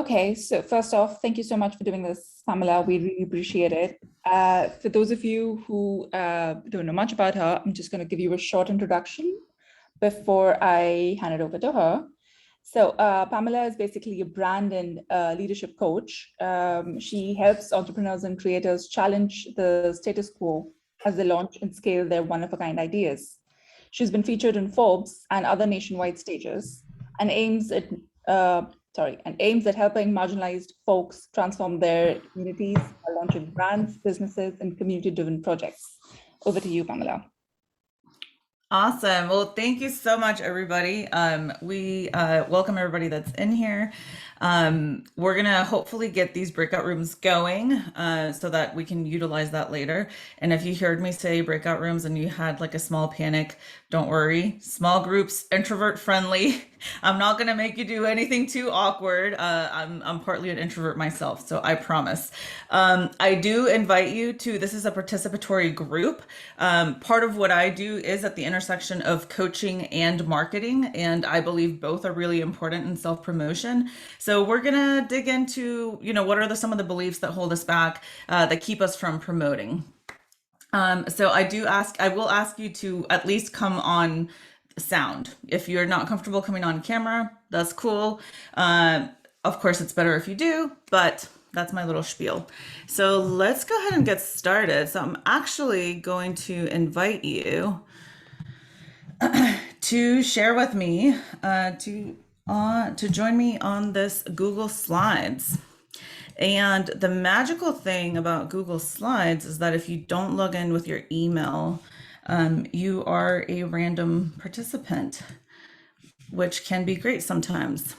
Okay, so first off, thank you so much for doing this, Pamela. We really appreciate it. For those of you who don't know much about her, I'm just going to give you a short introduction before I hand it over to her. So Pamela is basically a brand and leadership coach. She helps entrepreneurs and creators challenge the status quo as they launch and scale their one-of-a-kind ideas. She's been featured in Forbes and other nationwide stages and uh, aims at helping marginalized folks transform their communities by launching brands, businesses, and community-driven projects. Over to you, Pamela. Awesome. Well, thank you so much, everybody. We welcome everybody that's in here. We're gonna hopefully get these breakout rooms going so that we can utilize that later. And if you heard me say breakout rooms and you had like a small panic, don't worry. Small groups, introvert friendly. I'm not gonna make you do anything too awkward. I'm partly an introvert myself, so I promise. I do invite you to. This is a participatory group. Part of what I do is at the intersection of coaching and marketing, and I believe both are really important in self-promotion. So we're gonna dig into, what are some of the beliefs that hold us back, that keep us from promoting. So I will ask you to at least come on sound. If you're not comfortable coming on camera, that's cool. Of course, it's better if you do, but that's my little spiel. So let's go ahead and get started. So I'm actually going to invite you to share with me, to join me on this Google Slides. And the magical thing about Google Slides is that if you don't log in with your email, you are a random participant, which can be great sometimes.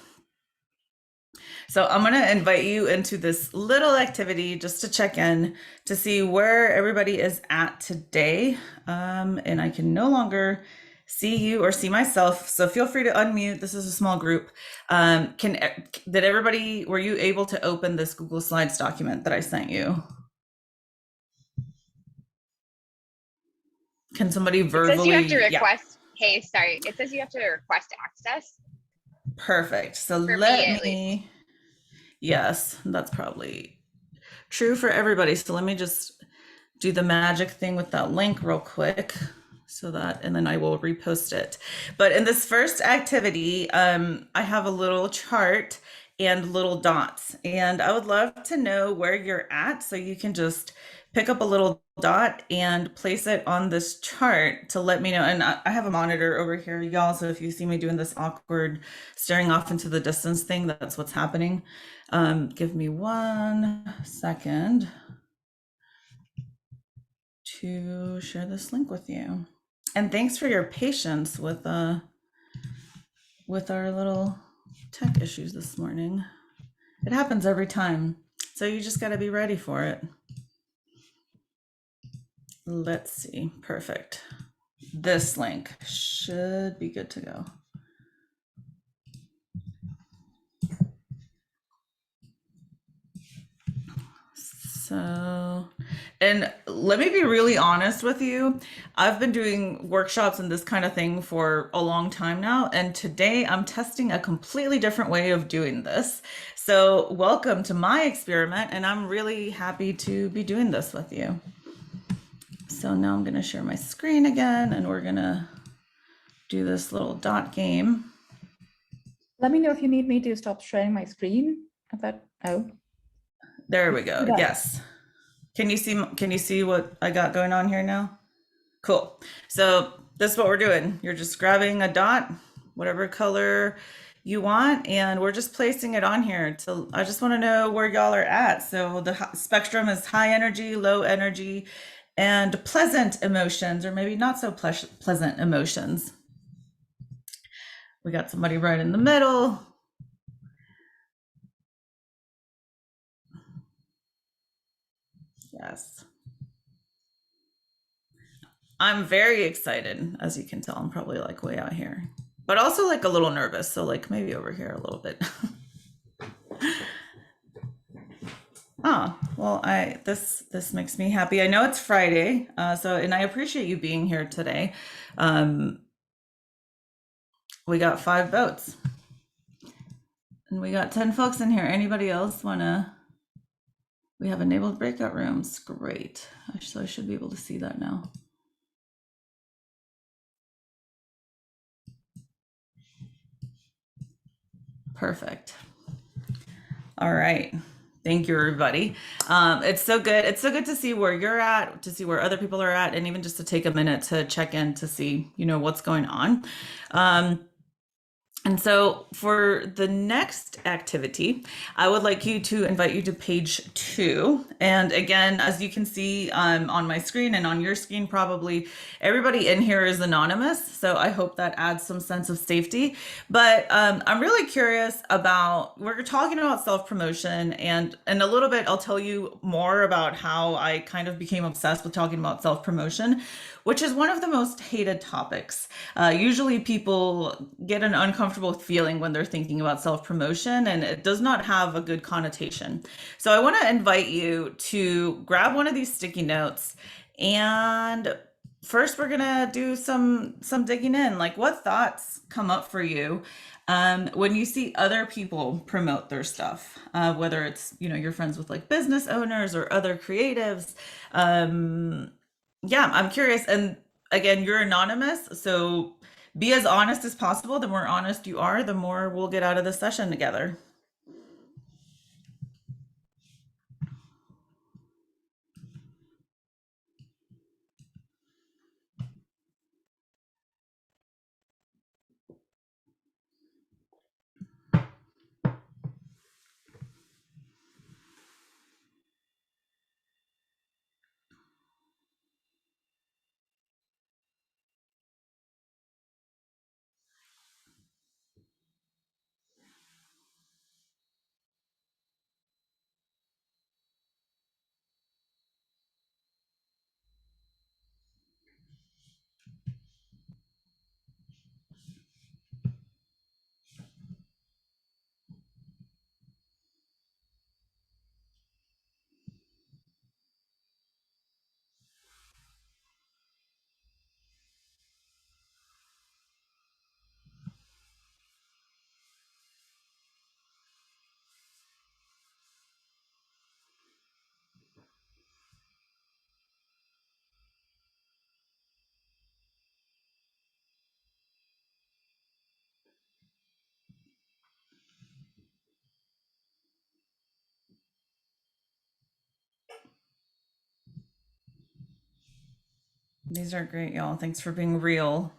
So I'm going to invite you into this little activity just to check in to see where everybody is at today. And I can no longer see you or see myself, so feel free to unmute. This is a small group. Were you able to open this Google Slides document that I sent you? Can somebody verbally? It says you have to request. Yeah. Hey, sorry. It says you have to request access. Perfect. So yes, that's probably true for everybody. So let me just do the magic thing with that link real quick. And then I will repost it. But in this first activity, I have a little chart and little dots, and I would love to know where you're at. So you can just pick up a little dot and place it on this chart to let me know. And I have a monitor over here, y'all. So if you see me doing this awkward staring off into the distance thing, that's what's happening. Give me 1 second to share this link with you. And thanks for your patience with our little tech issues this morning. It happens every time, so you just got to be ready for it. Let's see. Perfect. This link should be good to go. So, and let me be really honest with you. I've been doing workshops and this kind of thing for a long time now. And today I'm testing a completely different way of doing this. So welcome to my experiment. And I'm really happy to be doing this with you. So now I'm going to share my screen again, and we're going to do this little dot game. Let me know if you need me to stop sharing my screen. There we go. Yes. Can you see what I got going on here now? Cool. So this is what we're doing. You're just grabbing a dot, whatever color you want, and we're just placing it on here. I just want to know where y'all are at. So the spectrum is high energy, low energy, and pleasant emotions, or maybe not so pleasant emotions. We got somebody right in the middle. Yes. I'm very excited. As you can tell, I'm probably like way out here, but also like a little nervous. So like maybe over here a little bit. Oh, well, this makes me happy. I know it's Friday, and I appreciate you being here today. We got 5 votes. And we got 10 folks in here. Anybody else wanna? We have enabled breakout rooms. Great. So I should be able to see that now. Perfect. All right. Thank you, everybody. It's so good. It's so good to see where you're at, to see where other people are at, and even just to take a minute to check in to see, what's going on. And so for the next activity, I would like to invite you to page 2. And again, as you can see on my screen and on your screen, probably everybody in here is anonymous. So I hope that adds some sense of safety. But I'm really curious about, we're talking about self-promotion, and in a little bit, I'll tell you more about how I kind of became obsessed with talking about self-promotion, which is one of the most hated topics. Usually people get an uncomfortable feeling when they're thinking about self-promotion, and it does not have a good connotation. So I want to invite you to grab one of these sticky notes, and first we're gonna do some digging in. Like, what thoughts come up for you when you see other people promote their stuff, whether it's you're friends with like business owners or other creatives. Yeah, I'm curious. And again, you're anonymous, so be as honest as possible. The more honest you are, the more we'll get out of the session together. These are great, y'all. Thanks for being real.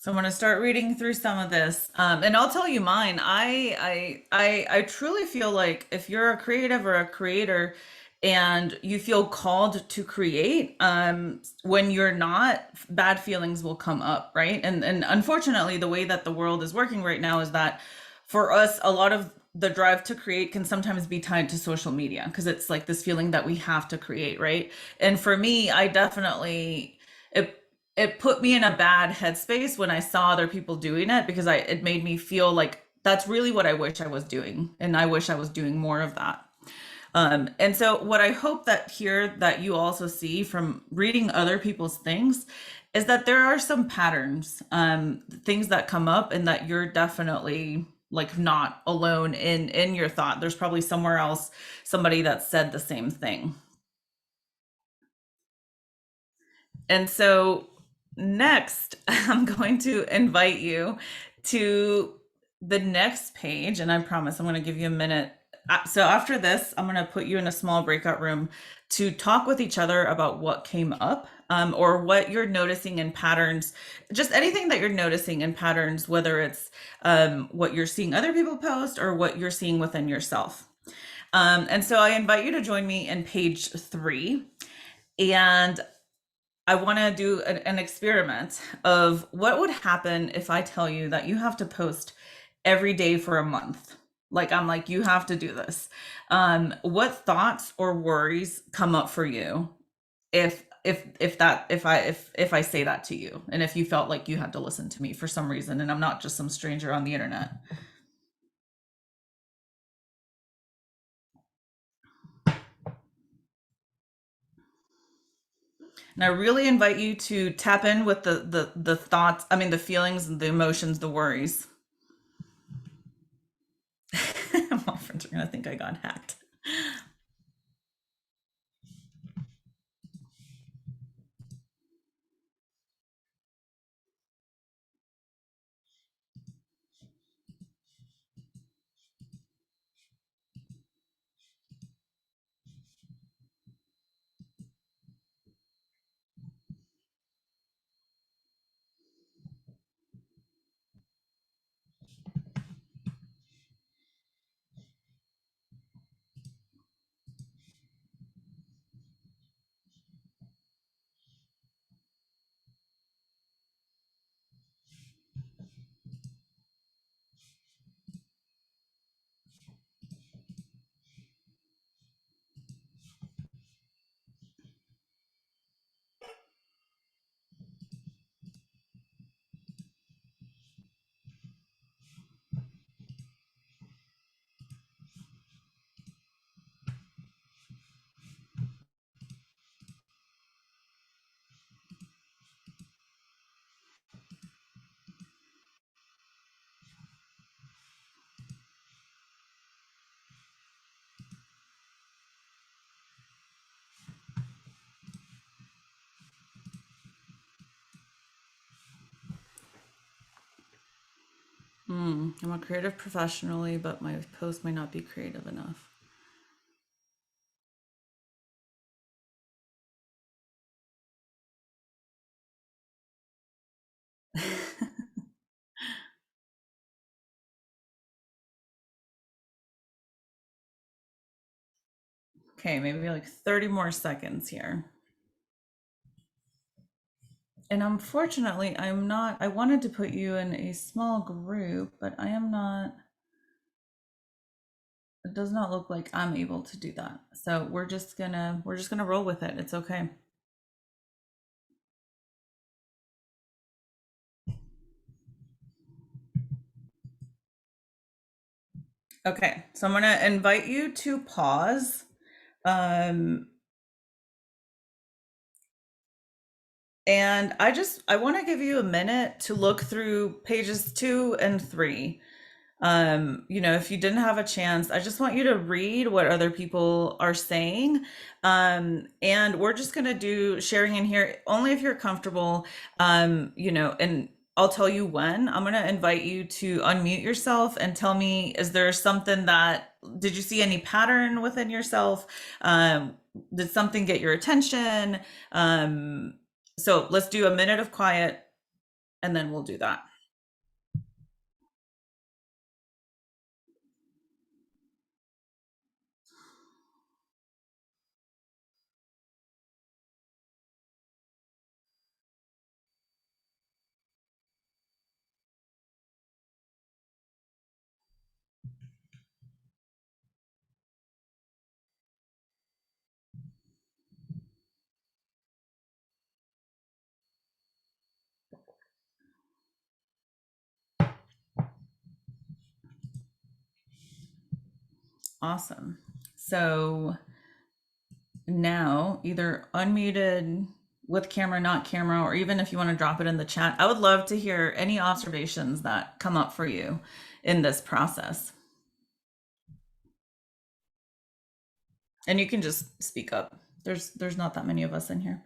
So I'm going to start reading through some of this, and I'll tell you mine. I truly feel like if you're a creative or a creator, and you feel called to create, when you're not, bad feelings will come up, right? And unfortunately, the way that the world is working right now is that for us, a lot of the drive to create can sometimes be tied to social media, because it's like this feeling that we have to create, right? And for me, I definitely, it put me in a bad headspace when I saw other people doing it, because it made me feel like that's really what I wish I was doing, and I wish I was doing more of that. And so what I hope that you also see from reading other people's things is that there are some patterns, things that come up, and that you're definitely like not alone in your thought. There's probably somewhere else somebody that said the same thing. And so next, I'm going to invite you to the next page, and I promise I'm going to give you a minute. So after this, I'm going to put you in a small breakout room to talk with each other about what came up, or what you're noticing in patterns, just anything that you're noticing in patterns, whether it's what you're seeing other people post or what you're seeing within yourself. And so I invite you to join me in page 3. And I want to do an experiment of what would happen if I tell you that you have to post every day for a month. Like I'm like, you have to do this. What thoughts or worries come up for you if I say that to you, and if you felt like you had to listen to me for some reason, and I'm not just some stranger on the internet? And I really invite you to tap in with the thoughts, I mean the feelings and the emotions, the worries. My friends are gonna think I got hacked. I'm a creative professionally, but my post might not be creative enough. Okay, maybe like 30 more seconds here. And unfortunately, I'm not, I wanted to put you in a small group, but I am not, it does not look like I'm able to do that. So we're just gonna roll with it. It's okay. Okay, so I'm gonna invite you to pause. And I want to give you a minute to look through pages 2 and 3. If you didn't have a chance, I just want you to read what other people are saying. And we're just going to do sharing in here only if you're comfortable. And I'll tell you when. I'm going to invite you to unmute yourself and tell me, is there something did you see any pattern within yourself? Did something get your attention? So let's do a minute of quiet and then we'll do that. Awesome. So now either unmuted with camera, not camera, or even if you want to drop it in the chat, I would love to hear any observations that come up for you in this process. And you can just speak up. There's not that many of us in here.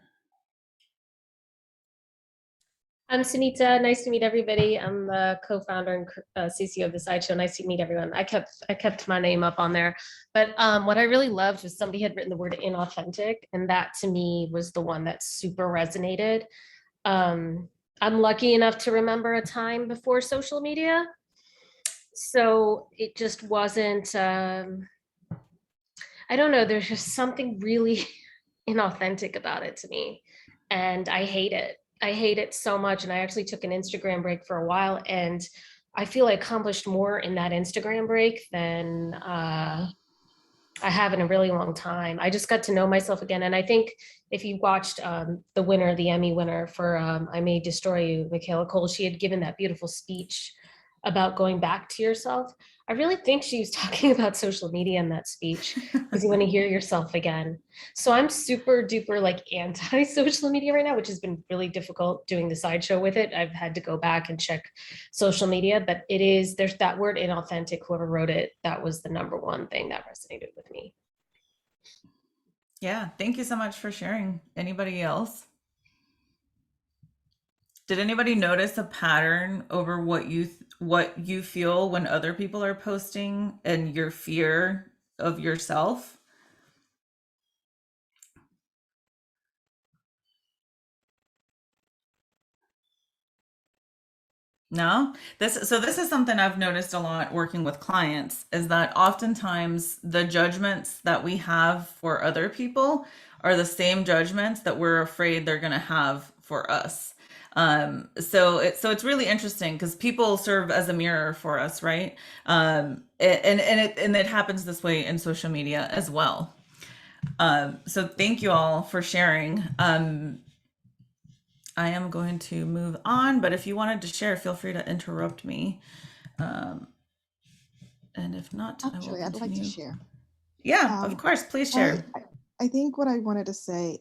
I'm Sunita. Nice to meet everybody. I'm the co-founder and CCO of the Sideshow. Nice to meet everyone. I kept my name up on there, but what I really loved was somebody had written the word inauthentic, and that to me was the one that super resonated. I'm lucky enough to remember a time before social media, so it just wasn't. I don't know. There's just something really inauthentic about it to me. and I hate it. I hate it so much. And I actually took an Instagram break for a while, and I feel I accomplished more in that Instagram break than I have in a really long time. I just got to know myself again. And I think if you watched the winner, the Emmy winner for I May Destroy You, Michaela Cole, she had given that beautiful speech about going back to yourself. I really think she was talking about social media in that speech, because you want to hear yourself again. So I'm super duper like anti social media right now, which has been really difficult doing the sideshow with it. I've had to go back and check social media, but there's that word inauthentic, whoever wrote it, that was the number one thing that resonated with me. Yeah, thank you so much for sharing. Anybody else? Did anybody notice a pattern over what you feel when other people are posting and your fear of yourself? No? This is something I've noticed a lot working with clients, is that oftentimes the judgments that we have for other people are the same judgments that we're afraid they're going to have for us. So it's really interesting because people serve as a mirror for us, right? And it happens this way in social media as well. So thank you all for sharing. I am going to move on, but if you wanted to share, feel free to interrupt me. Um, and if not, I will Actually, I'd like to continue. share. Yeah, of Um, course, please I, share. I think what I wanted to say,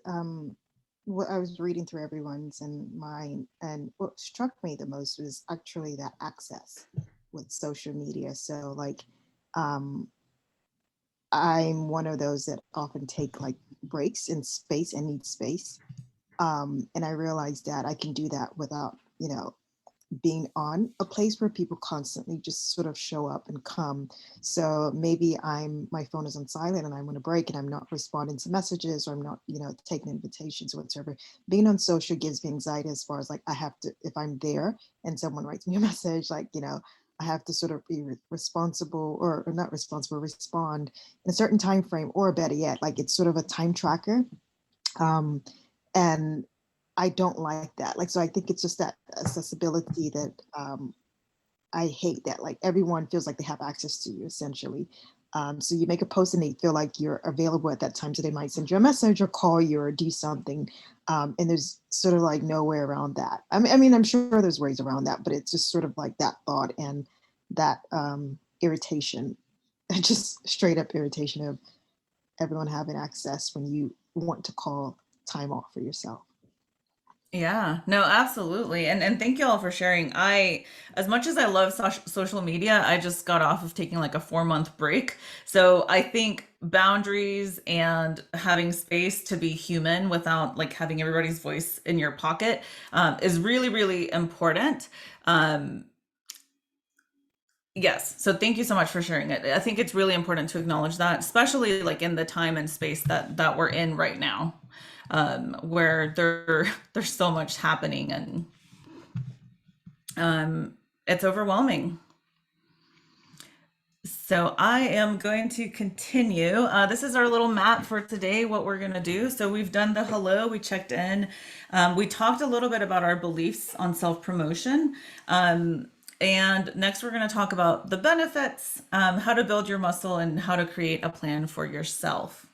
what I was reading through everyone's and mine, and what struck me the most was actually that access with social media. So, like, um, I'm one of those that often take like breaks in space and need space. And I realized that I can do that without, being on a place where people constantly just sort of show up and come. So maybe my phone is on silent and I'm on a break and I'm not responding to messages, or I'm not, taking invitations or whatever. Being on social gives me anxiety as far as like I have to, if I'm there and someone writes me a message, like, I have to sort of be responsible or not responsible, respond in a certain time frame, or better yet, like it's sort of a time tracker. Um, and I don't like that. Like, so I think it's just that accessibility that I hate, that like everyone feels like they have access to you essentially. So you make a post and they feel like you're available at that time. So they might send you a message or call you or do something. And there's sort of like no way around that. I mean, I'm sure there's ways around that, but it's just sort of like that thought and that irritation, just straight up irritation of everyone having access when you want to call time off for yourself. Yeah, no, absolutely. And thank you all for sharing. As much as I love social media, I just got off of taking like a 4 month break. So I think boundaries and having space to be human without like having everybody's voice in your pocket is really, really important. Um, yes. So thank you so much for sharing it. I think it's really important to acknowledge that, especially like in the time and space that we're in right now, where there's so much happening and it's overwhelming. So I am going to continue. This is our little map for today, what we're going to do. So we've done the hello, we checked in. We talked a little bit about our beliefs on self-promotion. And next we're going to talk about the benefits, how to build your muscle, and how to create a plan for yourself.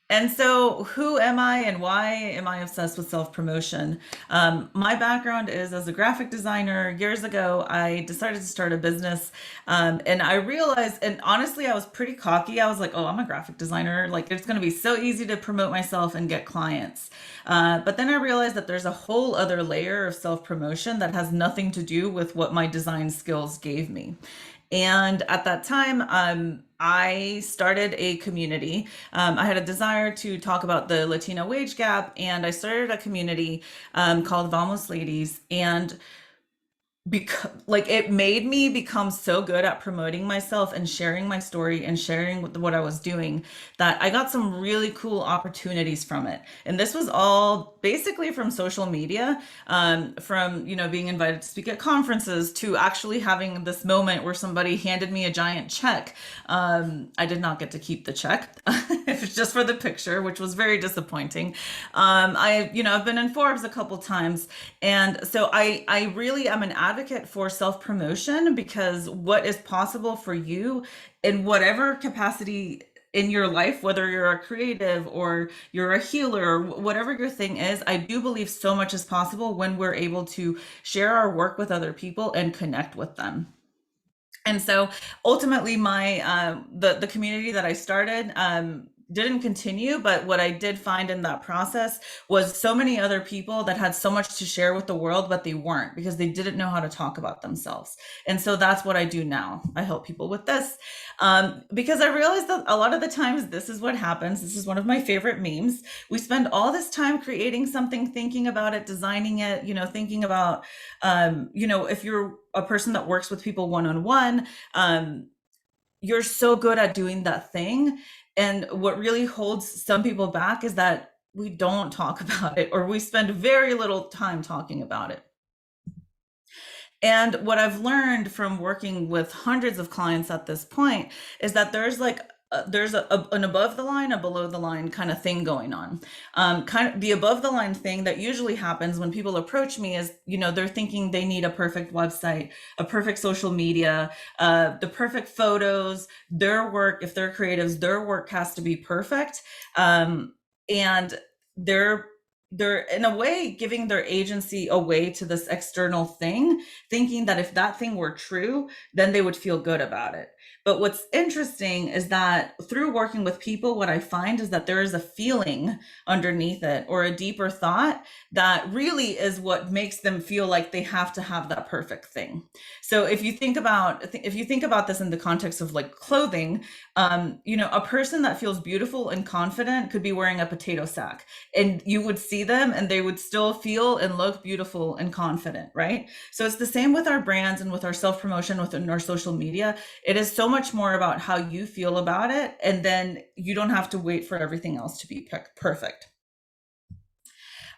And so, who am I and why am I obsessed with self-promotion? My background is as a graphic designer. Years ago, I decided to start a business, and I realized, and honestly, I was pretty cocky. I was like, oh, I'm a graphic designer. Like, it's going to be so easy to promote myself and get clients. But then I realized that there's a whole other layer of self-promotion that has nothing to do with what my design skills gave me. And at that time, I started a community. I had a desire to talk about the Latino wage gap, and I started a community called Vamos Ladies. And because like it made me become so good at promoting myself and sharing my story and sharing what I was doing, that I got some really cool opportunities from it. And this was all basically from social media, from being invited to speak at conferences to actually having this moment where somebody handed me a giant check. I did not get to keep the check. if just for the picture, which was very disappointing. I've been in Forbes a couple times, and so I really am an advocate for self promotion, because what is possible for you in whatever capacity in your life, whether you're a creative or you're a healer, or whatever your thing is, I do believe so much is possible when we're able to share our work with other people and connect with them. And so ultimately my the community that I started didn't continue, but what I did find in that process was so many other people that had so much to share with the world, but they weren't, because they didn't know how to talk about themselves. And so that's what I do now. I help people with this, because I realized that a lot of the times this is what happens. This is one of my favorite memes. We spend all this time creating something, thinking about it, designing it, thinking about, if you're a person that works with people one-on-one, you're so good at doing that thing. And what really holds some people back is that we don't talk about it, or we spend very little time talking about it. And what I've learned from working with hundreds of clients at this point is that there's an above the line, a below the line kind of thing going on. Kind of the above the line thing that usually happens when people approach me is, they're thinking they need a perfect website, a perfect social media, the perfect photos, their work, if they're creatives, their work has to be perfect. And they're in a way giving their agency away to this external thing, thinking that if that thing were true, then they would feel good about it. But what's interesting is that through working with people, what I find is that there is a feeling underneath it, or a deeper thought, that really is what makes them feel like they have to have that perfect thing. So if you think about this in the context of like clothing, a person that feels beautiful and confident could be wearing a potato sack, and you would see them and they would still feel and look beautiful and confident, right? So it's the same with our brands and with our self-promotion within our social media. It is so much more about how you feel about it, and then you don't have to wait for everything else to be perfect.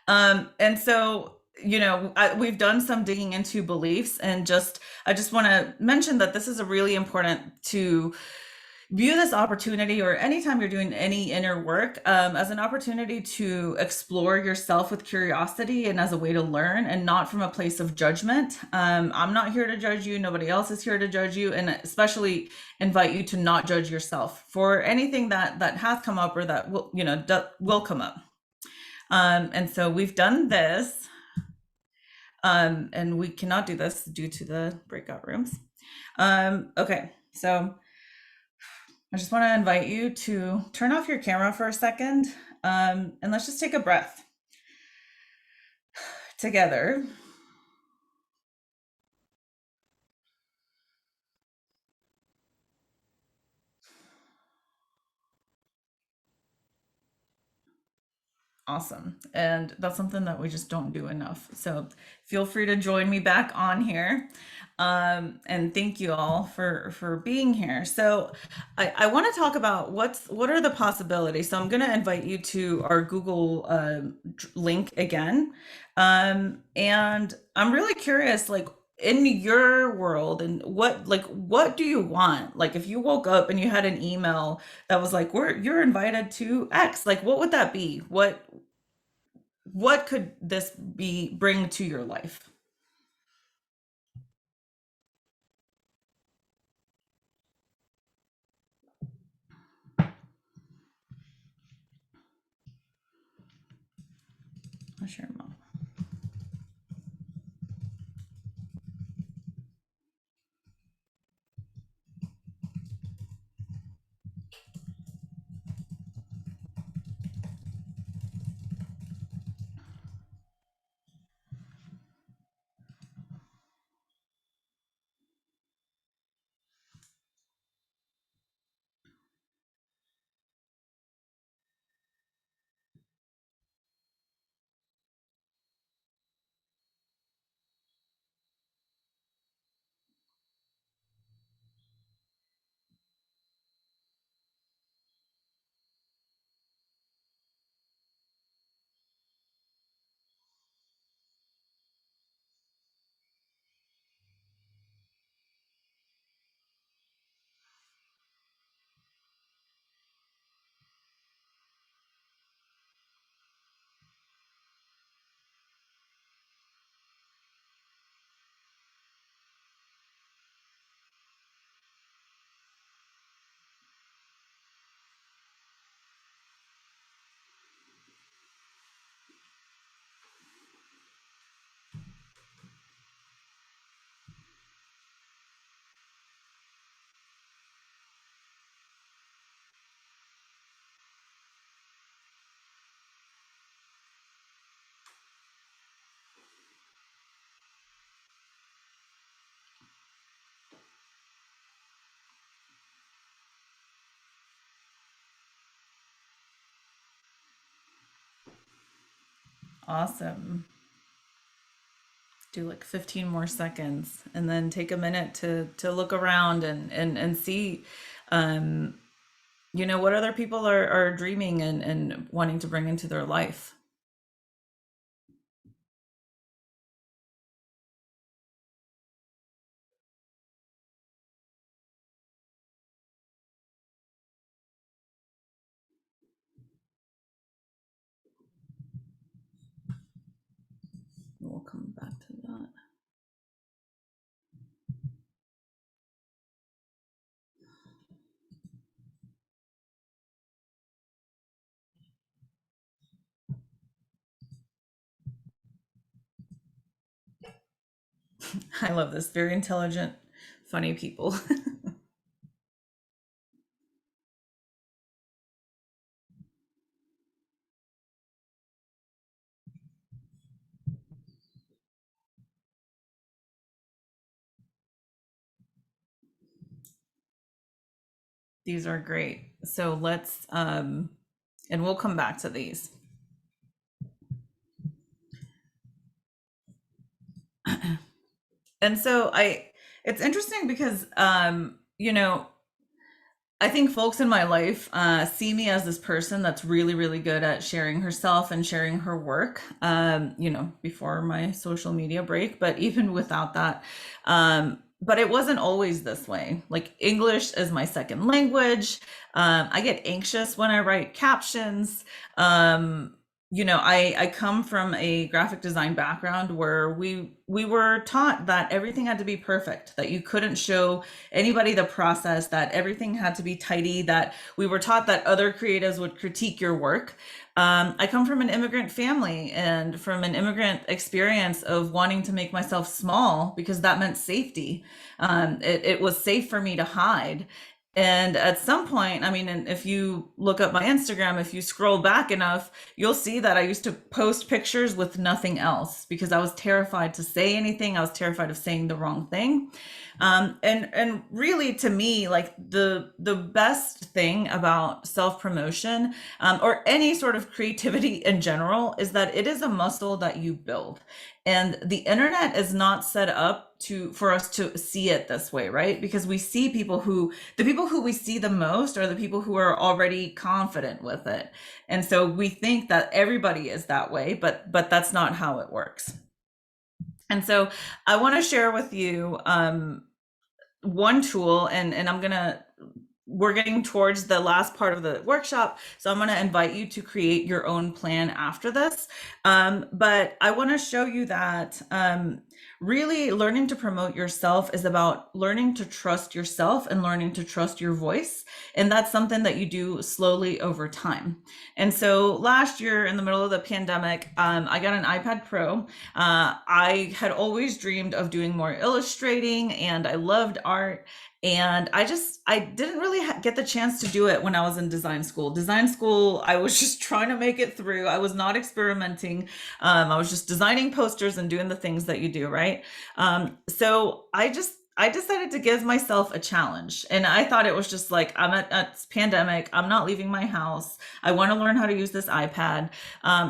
And so, we've done some digging into beliefs, and I just want to mention that this is a really important to view this opportunity, or anytime you're doing any inner work, as an opportunity to explore yourself with curiosity and as a way to learn, and not from a place of judgment. I'm not here to judge you. Nobody else is here to judge you, and especially invite you to not judge yourself for anything that has come up, or that will come up. And so we've done this, and we cannot do this due to the breakout rooms. Okay, so I just want to invite you to turn off your camera for a second, and let's just take a breath together. Awesome. And that's something that we just don't do enough. So feel free to join me back on here. And thank you all for being here. So I want to talk about what are the possibilities. So I'm going to invite you to our Google link again. And I'm really curious, like, in your world, and what do you want? Like, if you woke up and you had an email that was like, you're invited to X, like, what would that be? What could this bring to your life? I'll share mom. Awesome. Do like 15 more seconds and then take a minute to look around and see what other people are dreaming and wanting to bring into their life. We'll come back to that. I love this. Very intelligent, funny people. These are great. So let's, and we'll come back to these. And so it's interesting because, I think folks in my life see me as this person that's really, really good at sharing herself and sharing her work, before my social media break, but even without that. But it wasn't always this way. Like English is my second language. I get anxious when I write captions. I come from a graphic design background where we were taught that everything had to be perfect, that you couldn't show anybody the process, that everything had to be tidy, that we were taught that other creatives would critique your work. I come from an immigrant family and from an immigrant experience of wanting to make myself small because that meant safety. It was safe for me to hide. And at some point, I mean, and if you look up my Instagram, if you scroll back enough, you'll see that I used to post pictures with nothing else because I was terrified to say anything. I was terrified of saying the wrong thing. And really, to me, like the best thing about self-promotion, or any sort of creativity in general, is that it is a muscle that you build. And the internet is not set up for us to see it this way, right? Because we see the people who we see the most are the people who are already confident with it. And so we think that everybody is that way, but that's not how it works. And so I want to share with you one tool, and we're getting towards the last part of the workshop, so I'm going to invite you to create your own plan after this. But I want to show you that really learning to promote yourself is about learning to trust yourself and learning to trust your voice. And that's something that you do slowly over time. And so last year in the middle of the pandemic, I got an iPad Pro. I had always dreamed of doing more illustrating and I loved art. And I didn't really get the chance to do it when I was in design school. Design school, I was just trying to make it through. I was not experimenting. I was just designing posters and doing the things that you do, right? So I decided to give myself a challenge. And I thought it was just like, I'm at a pandemic. I'm not leaving my house. I want to learn how to use this iPad.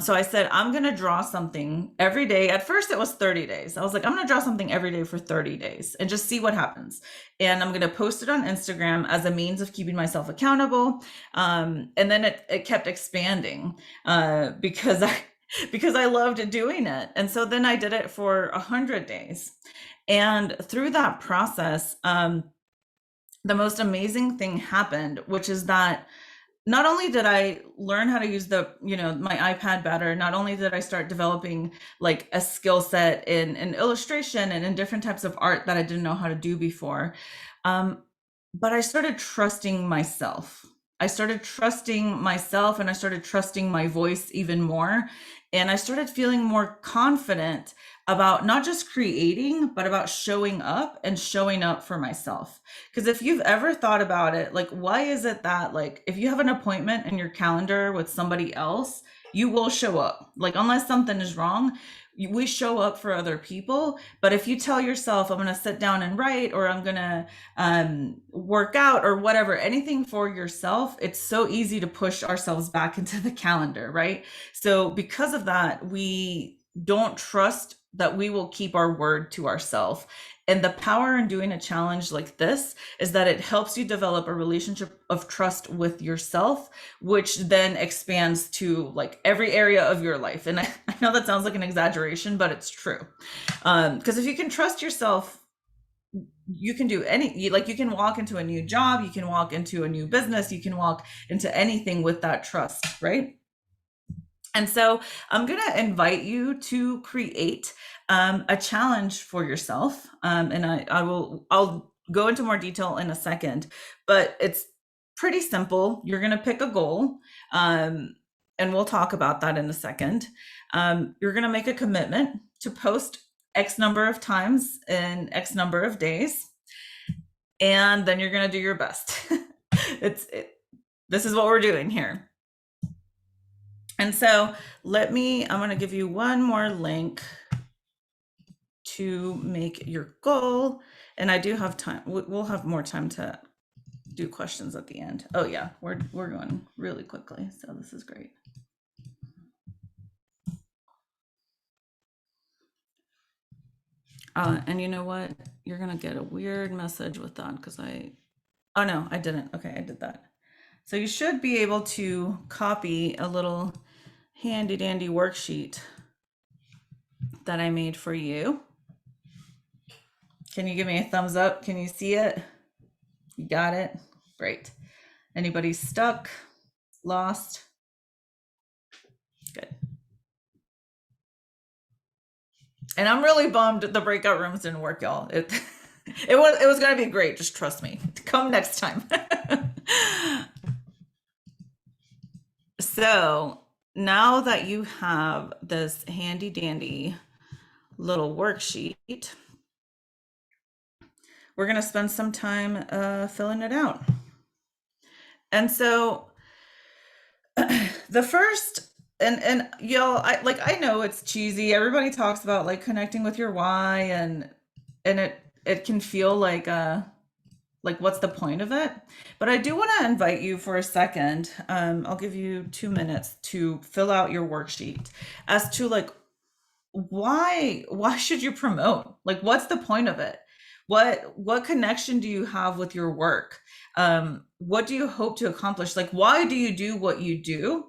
So I said, I'm going to draw something every day. At first it was 30 days. I was like, I'm going to draw something every day for 30 days and just see what happens. And I'm going to post it on Instagram as a means of keeping myself accountable. And then it kept expanding because I loved doing it. And so then I did it for 100 days. And through that process, the most amazing thing happened, which is that not only did I learn how to use my iPad better, not only did I start developing like a skill set in illustration and in different types of art that I didn't know how to do before, but I started trusting myself. I started trusting myself and I started trusting my voice even more. And I started feeling more confident about not just creating, but about showing up and showing up for myself. Because if you've ever thought about it, like, why is it that, like, if you have an appointment in your calendar with somebody else, you will show up, like, unless something is wrong. we show up for other people. But if you tell yourself, I'm going to sit down and write, or I'm going to work out, or whatever, anything for yourself, it's so easy to push ourselves back into the calendar, right? So because of that, we don't trust that we will keep our word to ourselves. And the power in doing a challenge like this is that it helps you develop a relationship of trust with yourself, which then expands to like every area of your life. And I know that sounds like an exaggeration, but it's true. Because if you can trust yourself, you can do you can walk into a new job, you can walk into a new business, you can walk into anything with that trust, right? And so I'm going to invite you to create a challenge for yourself. And I'll go into more detail in a second, but it's pretty simple. You're going to pick a goal, and we'll talk about that in a second. You're going to make a commitment to post X number of times in X number of days, and then you're going to do your best. This is what we're doing here. And so I'm going to give you one more link to make your goal. And I do have time. We'll have more time to do questions at the end. Oh yeah, we're going really quickly. So this is great. And you know what? You're going to get a weird message with that because oh no, I didn't. Okay, I did that. So you should be able to copy a little handy dandy worksheet that I made for you. Can you give me a thumbs up? Can you see it? You got it? Great. Anybody stuck? Lost? Good. And I'm really bummed the breakout rooms didn't work, y'all. It was gonna be great. Just trust me. Come next time. So now that you have this handy dandy little worksheet, we're going to spend some time filling it out. And so the first, and y'all, I know it's cheesy. Everybody talks about like connecting with your why, and it can feel like what's the point of it? But I do want to invite you for a second. I'll give you 2 minutes to fill out your worksheet as to like, why should you promote? Like, what's the point of it? What connection do you have with your work? What do you hope to accomplish? Like, why do you do what you do?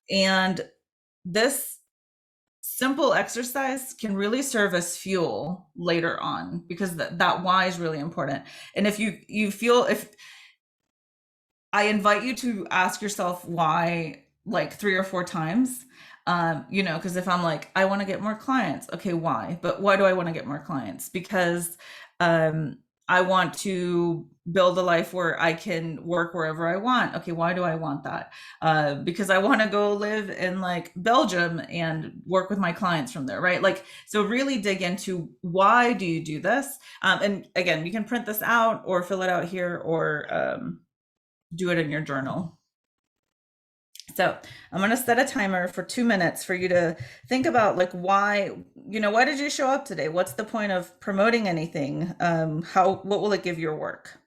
And this simple exercise can really serve as fuel later on, because that why is really important. And if if I invite you to ask yourself why like 3 or 4 times, because if I'm like, I want to get more clients. Okay, why? But why do I want to get more clients? Because I want to build a life where I can work wherever I want. Okay, why do I want that? Because I want to go live in like Belgium and work with my clients from there, right? Like, so really dig into why do you do this? And again, you can print this out or fill it out here, or do it in your journal. So I'm going to set a timer for 2 minutes for you to think about like, why did you show up today? What's the point of promoting anything? What will it give your work?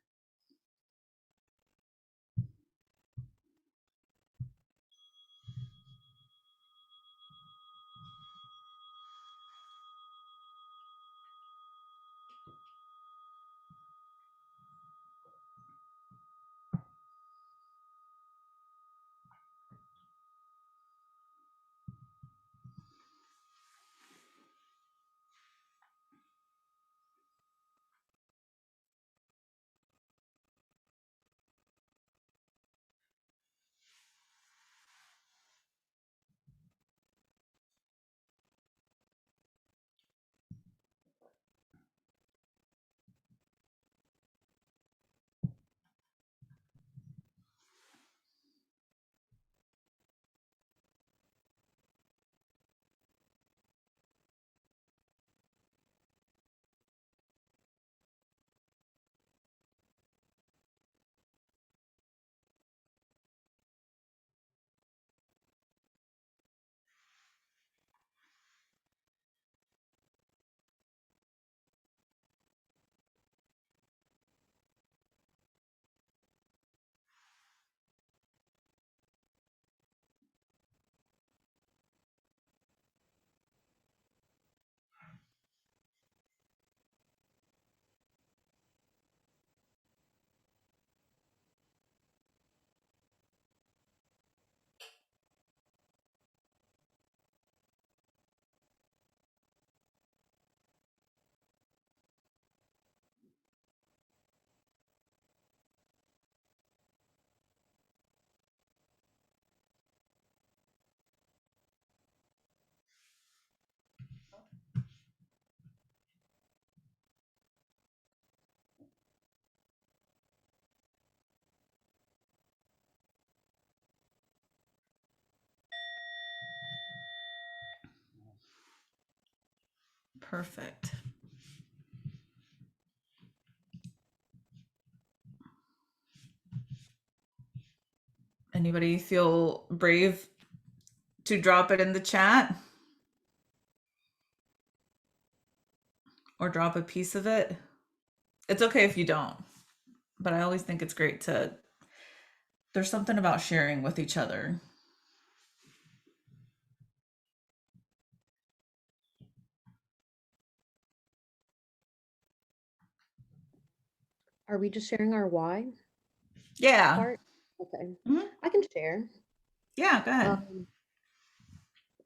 Perfect. Anybody feel brave to drop it in the chat or drop a piece of it? It's okay if you don't, but I always think it's great to, there's something about sharing with each other. Are we just sharing our why Yeah. part? Okay. Mhm. I can share. Yeah, go ahead.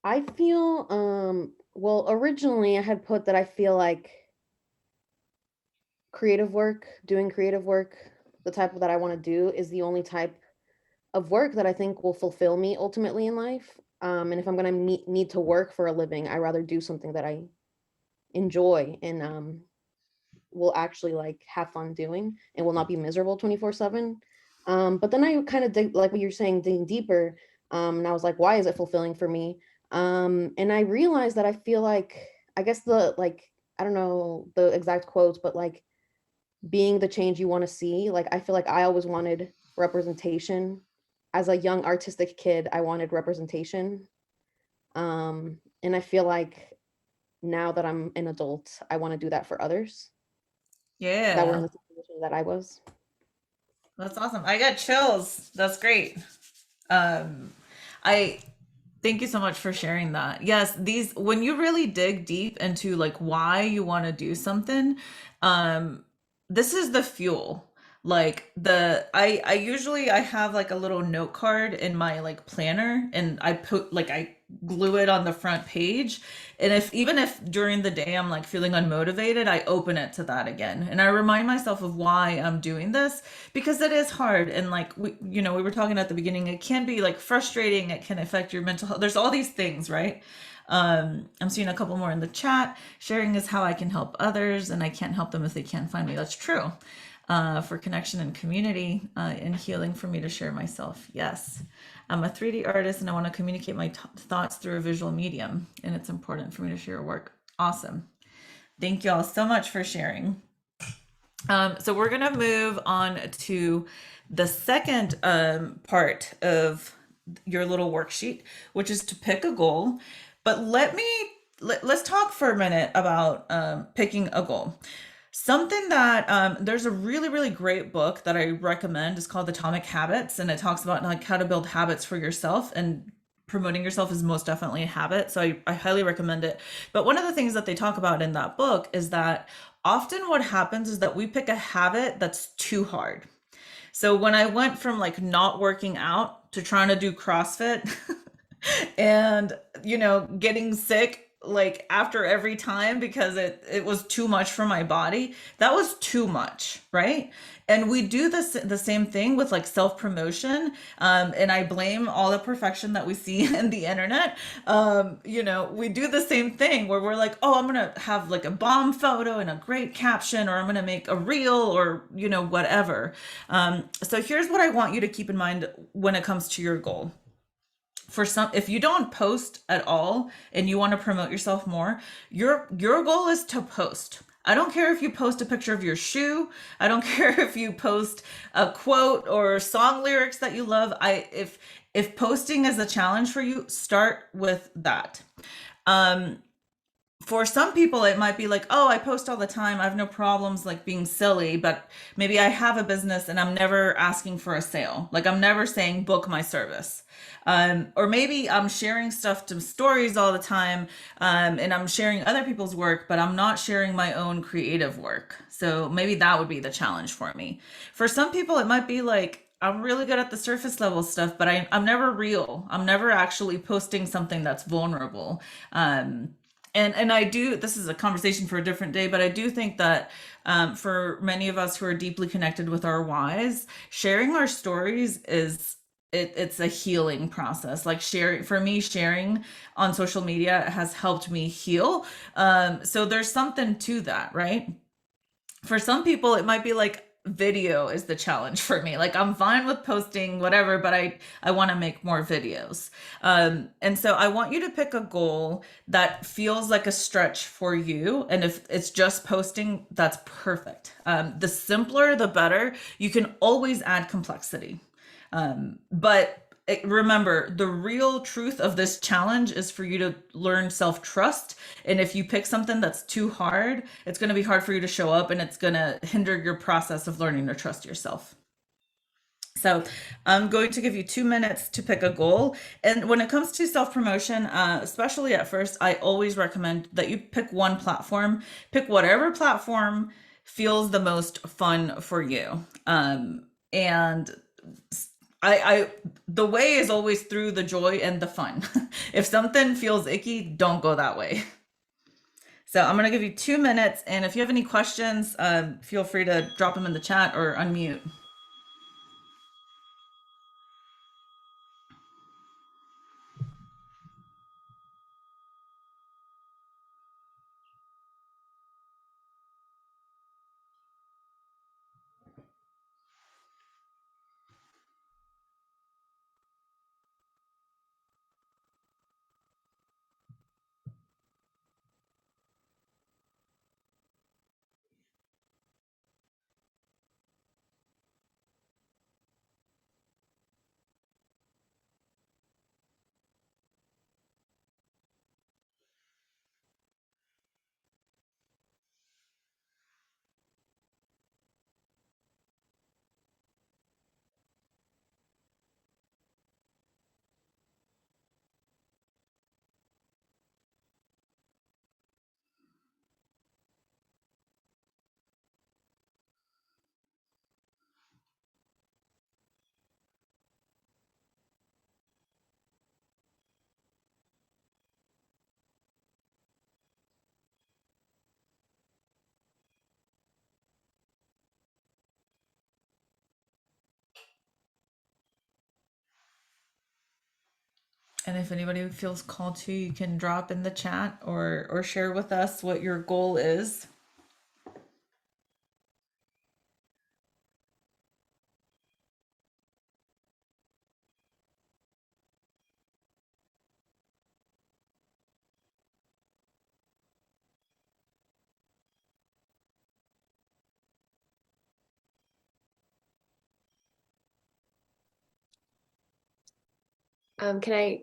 I feel well, originally I had put that I feel like creative work, doing creative work, the type that I want to do is the only type of work that I think will fulfill me ultimately in life. And if I'm going to need to work for a living, I rather do something that I enjoy and will actually like have fun doing and will not be miserable 24/7. But then I kind of dig, like what you're saying, digging deeper. And I was like, why is it fulfilling for me? And I realized that I feel like, I guess the like, I don't know the exact quotes, but like being the change you want to see. Like I feel like I always wanted representation. As a young artistic kid, I wanted representation. And I feel like now that I'm an adult, I want to do that for others that were in Yeah, the situation that I was. that's awesome. I got chills. That's great. I thank you so much for sharing that. Yes, these when you really dig deep into like why you want to do something, this is the fuel. Like I usually I have like a little note card in my like planner and I put like I glue it on the front page. And if even if during the day I'm like feeling unmotivated, I open it to that again. And I remind myself of why I'm doing this because it is hard. And like we were talking at the beginning, it can be like frustrating, it can affect your mental health. There's all these things, right? I'm seeing a couple more in the chat. Sharing is how I can help others, and I can't help them if they can't find me. That's true. For connection and community and healing for me to share myself. Yes. I'm a 3D artist and I want to communicate my thoughts through a visual medium, and it's important for me to share work. Awesome. Thank you all so much for sharing. So we're going to move on to the second part of your little worksheet, which is to pick a goal. But let's talk for a minute about picking a goal. Something that there's a really, really great book that I recommend is called Atomic Habits, and it talks about like how to build habits for yourself, and promoting yourself is most definitely a habit. So I highly recommend it. But one of the things that they talk about in that book is that often what happens is that we pick a habit that's too hard. So when I went from like not working out to trying to do CrossFit and getting sick like after every time because it was too much for my body, that was too much, right? And we do the same thing with like self-promotion, and I blame all the perfection that we see in the internet. We do the same thing where we're like, oh, I'm gonna have like a bomb photo and a great caption, or I'm gonna make a reel, or whatever. So here's what I want you to keep in mind when it comes to your goal. If you don't post at all and you want to promote yourself more, your goal is to post. I don't care if you post a picture of your shoe. I don't care if you post a quote or song lyrics that you love. If posting is a challenge for you, start with that. For some people, it might be like, oh, I post all the time. I have no problems like being silly, but maybe I have a business and I'm never asking for a sale. Like I'm never saying book my service. Or maybe I'm sharing stuff to stories all the time, and I'm sharing other people's work, but I'm not sharing my own creative work. So maybe that would be the challenge for me. For some people, it might be like, I'm really good at the surface level stuff, but I'm never real. I'm never actually posting something that's vulnerable. And I do, this is a conversation for a different day, but I do think that for many of us who are deeply connected with our whys, sharing our stories it's a healing process. Like sharing on social media has helped me heal. So there's something to that, right? For some people, it might be like video is the challenge for me. Like I'm fine with posting whatever, but I want to make more videos. And so I want you to pick a goal that feels like a stretch for you. And if it's just posting, that's perfect. The simpler, the better. You can always add complexity. Remember, the real truth of this challenge is for you to learn self-trust. And if you pick something that's too hard, it's going to be hard for you to show up, and it's going to hinder your process of learning to trust yourself. So I'm going to give you 2 minutes to pick a goal. And when it comes to self-promotion, especially at first, I always recommend that you pick one platform. Pick whatever platform feels the most fun for you. And the way is always through the joy and the fun. If something feels icky, don't go that way. So I'm going to give you 2 minutes. And if you have any questions, feel free to drop them in the chat or unmute. And if anybody feels called to, you can drop in the chat or share with us what your goal is. Can I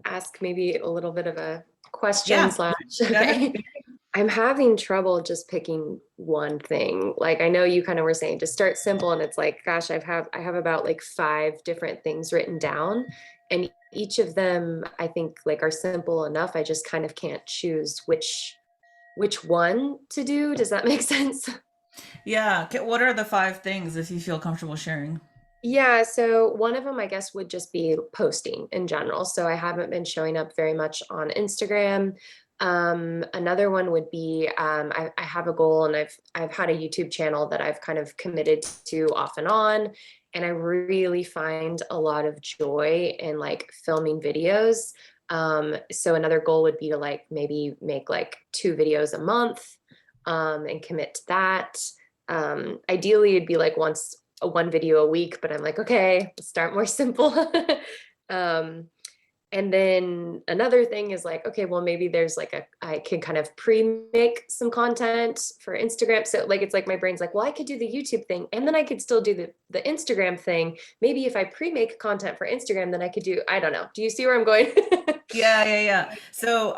ask maybe a little bit of a question Yeah. slash? Go ahead. Okay. I'm having trouble just picking one thing. Like I know you kind of were saying to start simple, and it's like, gosh, I have about like 5 different things written down, and each of them I think like are simple enough. I just kind of can't choose which one to do. Does that make sense? Yeah. Okay, what are the 5 things if you feel comfortable sharing? Yeah, so one of them I guess would just be posting in general. So I haven't been showing up very much on Instagram. Another one would be I have a goal, and I've had a YouTube channel that I've kind of committed to off and on, and I really find a lot of joy in like filming videos. So another goal would be to like maybe make like 2 videos a month, and commit to that. Ideally, it'd be like one video a week, but I'm like, okay, let's start more simple. And then another thing is like, okay, well, maybe there's like I can kind of pre-make some content for Instagram. So like, it's like my brain's like, well, I could do the YouTube thing, and then I could still do the Instagram thing. Maybe if I pre-make content for Instagram, then I could do, I don't know. Do you see where I'm going? Yeah. So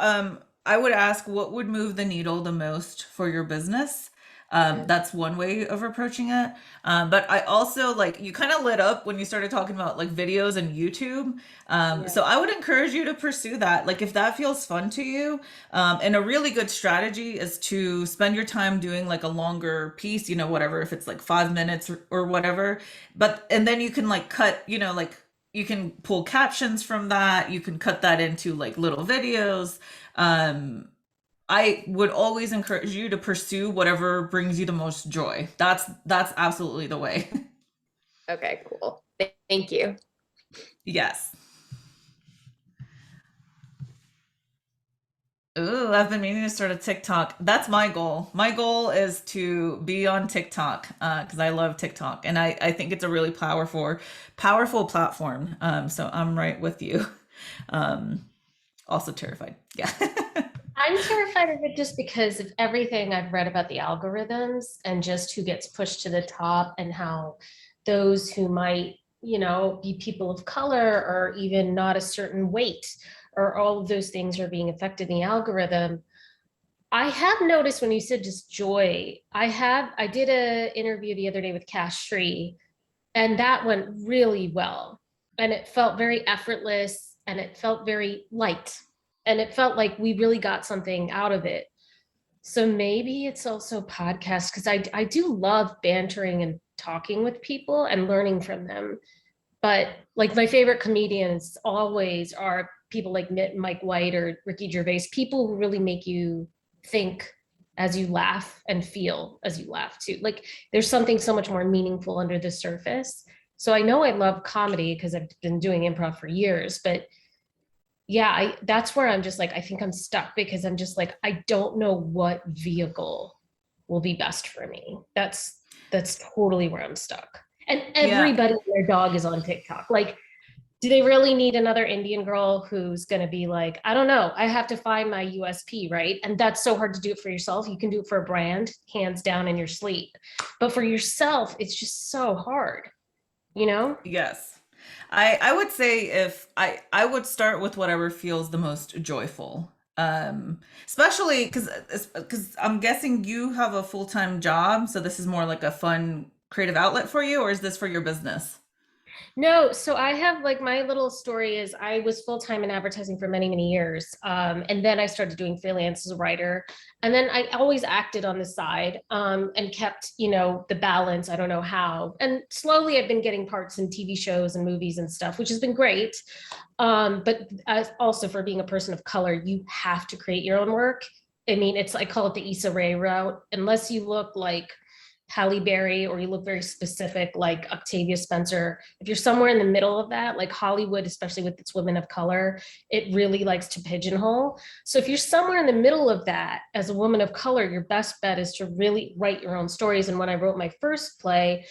I would ask, what would move the needle the most for your business? That's one way of approaching it. But I also like, you kind of lit up when you started talking about like videos and YouTube. So I would encourage you to pursue that. Like if that feels fun to you, and a really good strategy is to spend your time doing like a longer piece, whatever, if it's like 5 minutes or whatever, and then you can like cut, like you can pull captions from that. You can cut that into like little videos. I would always encourage you to pursue whatever brings you the most joy. That's absolutely the way. Okay, cool. Thank you. Yes. Ooh, I've been meaning to start a TikTok. That's my goal. My goal is to be on TikTok because I love TikTok, and I think it's a really powerful platform. So I'm right with you. Um, Also terrified. Yeah. I'm terrified of it just because of everything I've read about the algorithms and just who gets pushed to the top and how those who might, be people of color or even not a certain weight or all of those things are being affected in the algorithm. I have noticed when you said just joy, I did a interview the other day with Cash Free, and that went really well. And it felt very effortless and it felt very light. And it felt like we really got something out of it. So maybe it's also podcast because I do love bantering and talking with people and learning from them. But like my favorite comedians always are people like Mike White or Ricky Gervais, people who really make you think as you laugh and feel as you laugh too. Like there's something so much more meaningful under the surface. So I know I love comedy because I've been doing improv for years, but yeah, that's where I'm just like, I think I'm stuck because I'm just like, I don't know what vehicle will be best for me. That's totally where I'm stuck. And Yeah. everybody and their dog is on TikTok. Like, do they really need another Indian girl who's going to be like, I don't know, I have to find my USP, right? And that's so hard to do it for yourself. You can do it for a brand, hands down in your sleep. But for yourself, it's just so hard, you know? Yes. I would say if I would start with whatever feels the most joyful. Especially because I'm guessing you have a full-time job, so this is more like a fun creative outlet for you, or is this for your business? No, so I have like my little story is I was full time in advertising for many, many years. And then I started doing freelance as a writer. And then I always acted on the side and kept, the balance. I don't know how. And slowly I've been getting parts in TV shows and movies and stuff, which has been great. But also for being a person of color, you have to create your own work. I mean, I call it the Issa Rae route. Unless you look like Halle Berry or you look very specific like Octavia Spencer, if you're somewhere in the middle of that, like Hollywood, especially with its women of color, it really likes to pigeonhole. So if you're somewhere in the middle of that as a woman of color, your best bet is to really write your own stories. And when I wrote my first play,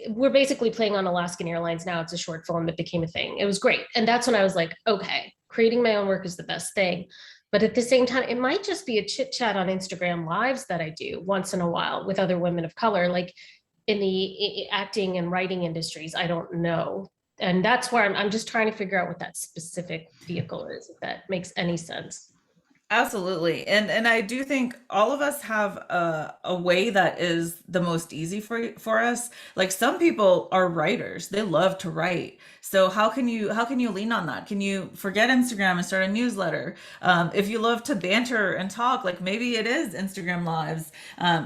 we're basically playing on Alaskan Airlines now. It's a short film that became a thing. It was great. And that's when I was like, okay, creating my own work is the best thing. But at the same time, it might just be a chit chat on Instagram lives that I do once in a while with other women of color, like in the acting and writing industries. I don't know. And that's where I'm just trying to figure out what that specific vehicle is, if that makes any sense. Absolutely. And I do think all of us have a way that is the most easy for us. Like some people are writers. They love to write. So how can you lean on that? Can you forget Instagram and start a newsletter? If you love to banter and talk, like maybe it is Instagram lives.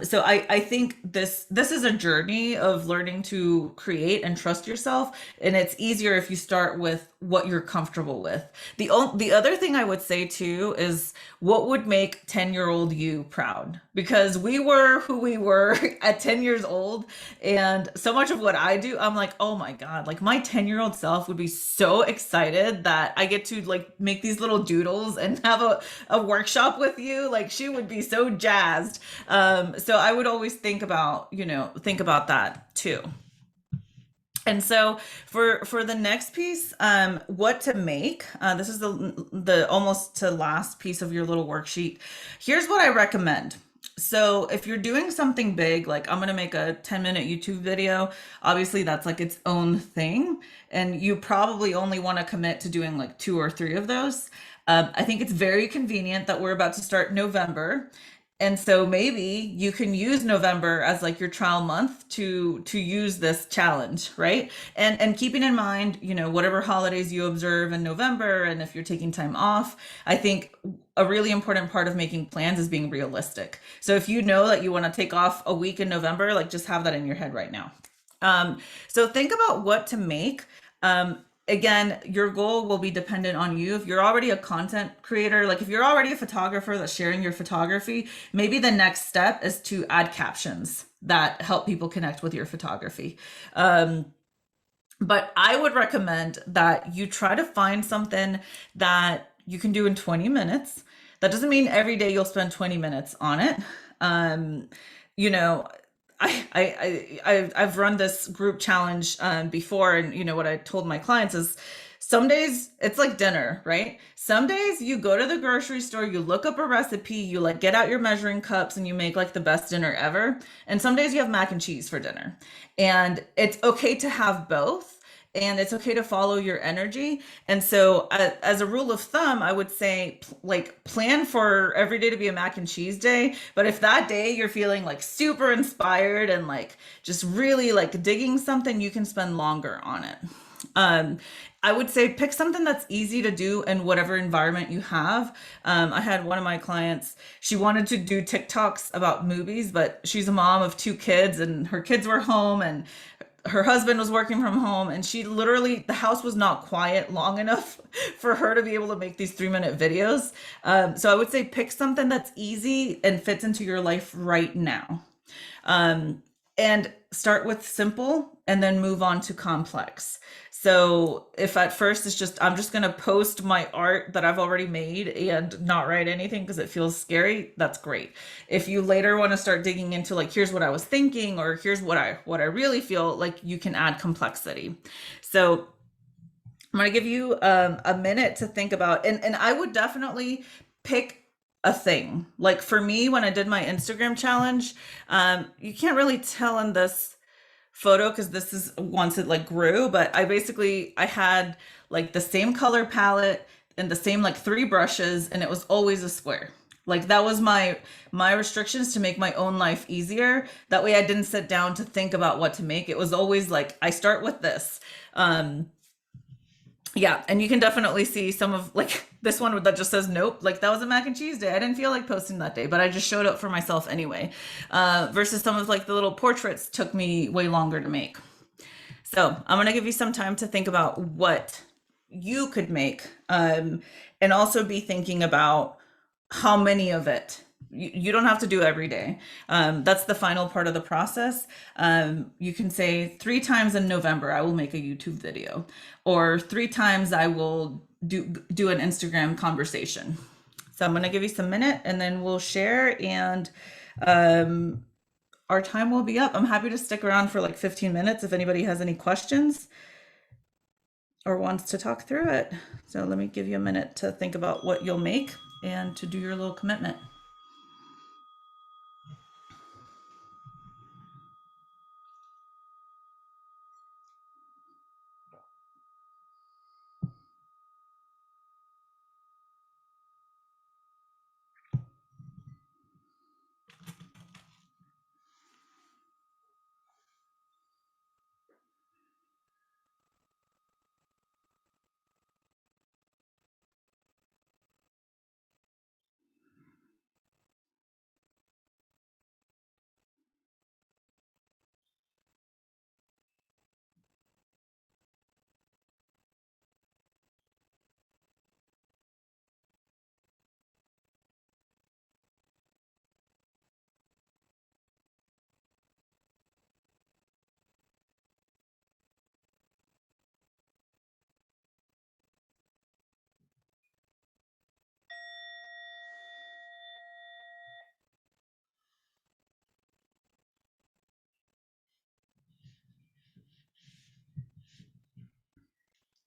So I think this is a journey of learning to create and trust yourself. And it's easier if you start with what you're comfortable with. The other thing I would say too is what would make 10-year-old you proud? Because we were who we were at 10 years old. And so much of what I do, I'm like, oh my God, like my 10-year-old self would be so excited that I get to like make these little doodles and have a workshop with you. Like she would be so jazzed. So I would always think about that too. And so for the next piece, what to make, this is the almost to last piece of your little worksheet. Here's what I recommend. So if you're doing something big, like I'm going to make a 10-minute YouTube video, obviously that's like its own thing. And you probably only want to commit to doing like 2 or 3 of those. I think it's very convenient that we're about to start November. And so maybe you can use November as like your trial month to use this challenge, right? And keeping in mind, whatever holidays you observe in November, and if you're taking time off, I think a really important part of making plans is being realistic. So if you know that you want to take off a week in November, like just have that in your head right now. So think about what to make. Again, your goal will be dependent on you. If you're already a content creator, like if you're already a photographer that's sharing your photography, maybe the next step is to add captions that help people connect with your photography. But I would recommend that you try to find something that you can do in 20 minutes That doesn't mean every day you'll spend 20 minutes on it. You know, I've run this group challenge before, and you know what I told my clients is some days it's like dinner, right? Some days you go to the grocery store, you look up a recipe, you like get out your measuring cups and you make like the best dinner ever. And some days you have mac and cheese for dinner. And it's okay to have both. And it's okay to follow your energy. And so, as a rule of thumb, I would say, like, plan for every day to be a mac and cheese day. But if that day you're feeling like super inspired and like just really like digging something, you can spend longer on it. I would say pick something that's easy to do in whatever environment you have. I had one of my clients, she wanted to do TikToks about movies, but she's a mom of 2 kids and her kids were home and her husband was working from home, and she literally, the house was not quiet long enough for her to be able to make these 3-minute videos. So I would say pick something that's easy and fits into your life right now. And start with simple and then move on to complex. So if at first it's just, I'm just going to post my art that I've already made and not write anything because it feels scary, that's great. If you later want to start digging into like, here's what I was thinking, or here's what I really feel, like you can add complexity. So I'm going to give you a minute to think about, and I would definitely pick a thing. Like for me, when I did my Instagram challenge, you can't really tell in this photo because this is once it like grew, but I had like the same color palette and the same like 3 brushes, and it was always a square. Like that was my restrictions to make my own life easier. That way I didn't sit down to think about what to make. It was always like, I start with this. Yeah, and you can definitely see some of like this one that just says nope, like that was a mac and cheese day. I didn't feel like posting that day, but I just showed up for myself anyway. Versus some of like the little portraits took me way longer to make. So I'm gonna give you some time to think about what you could make, and also be thinking about how many of it. You don't have to do every day. That's the final part of the process. You can say 3 times in November, I will make a YouTube video, or 3 times I will do an Instagram conversation. So I'm going to give you some minute and then we'll share, and our time will be up. I'm happy to stick around for like 15 minutes if anybody has any questions or wants to talk through it. So let me give you a minute to think about what you'll make and to do your little commitment.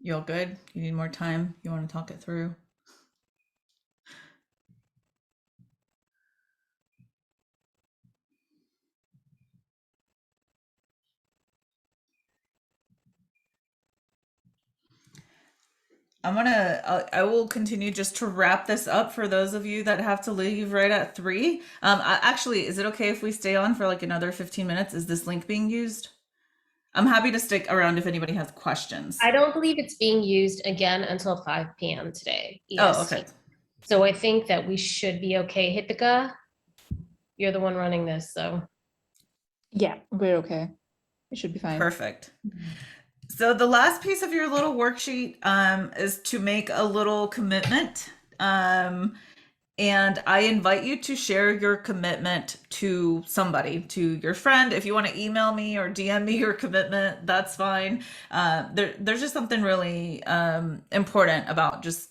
You all good? You need more time? You want to talk it through? I will continue just to wrap this up for those of you that have to leave right at 3. Actually, is it okay if we stay on for like another 15 minutes? Is this link being used? I'm happy to stick around if anybody has questions. I don't believe it's being used again until 5 p.m. today. Oh, EST. okay. So I think that we should be okay. Hitika, you're the one running this, so. Yeah, we're okay. It should be fine. Perfect. So the last piece of your little worksheet is to make a little commitment. And I invite you to share your commitment to somebody, to your friend. If you want to email me or DM me your commitment, that's fine. There's just something really important about just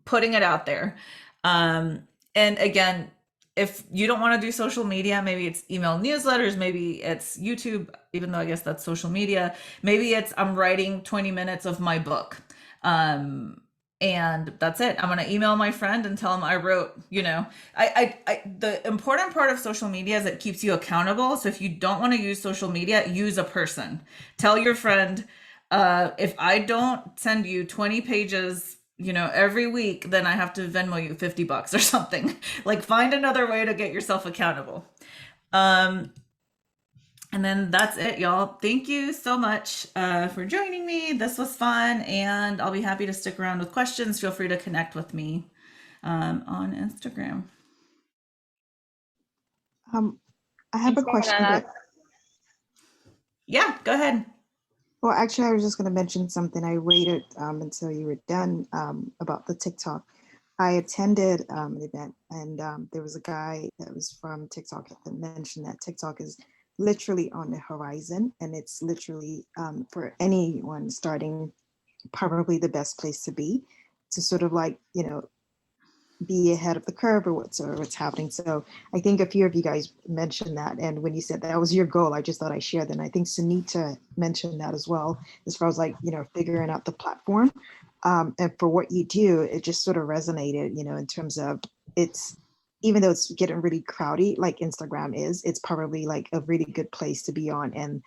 putting it out there. And again, if you don't want to do social media, maybe it's email newsletters, maybe it's YouTube, even though I guess that's social media. Maybe it's I'm writing 20 minutes of my book. And that's it. I'm gonna email my friend and tell him I wrote, the important part of social media is it keeps you accountable. So if you don't want to use social media, use a person. Tell your friend, if I don't send you 20 pages every week, then I have to Venmo you $50 or something. Like, find another way to get yourself accountable. And then that's it, y'all. Thank you so much for joining me. This was fun, and I'll be happy to stick around with questions. Feel free to connect with me on Instagram. I have a Thanks, question. Dana. Yeah, go ahead. Well, actually, I was just going to mention something. I waited until you were done about the TikTok. I attended an event, and there was a guy that was from TikTok that mentioned that TikTok is literally on the horizon, and it's literally for anyone starting, probably the best place to be, to sort of like, be ahead of the curve or what's happening. So I think a few of you guys mentioned that, and when you said that was your goal, I just thought I shared that. And I think Sunita mentioned that as well, as far as like figuring out the platform, and for what you do, it just sort of resonated, in terms of it's, even though it's getting really crowded like Instagram is, it's probably like a really good place to be on. And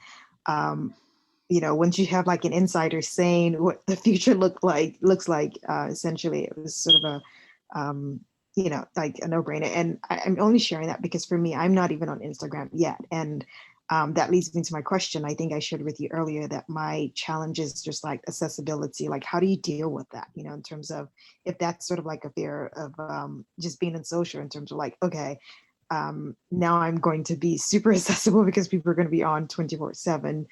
once you have like an insider saying what the future looks like, essentially it was sort of a like a no-brainer. And I'm only sharing that because for me, I'm not even on Instagram yet. And that leads me to my question. I think I shared with you earlier that my challenge is just like accessibility. Like, how do you deal with that? In terms of, if that's sort of like a fear of just being in social, in terms of like, okay, now I'm going to be super accessible because people are going to be on 24/7.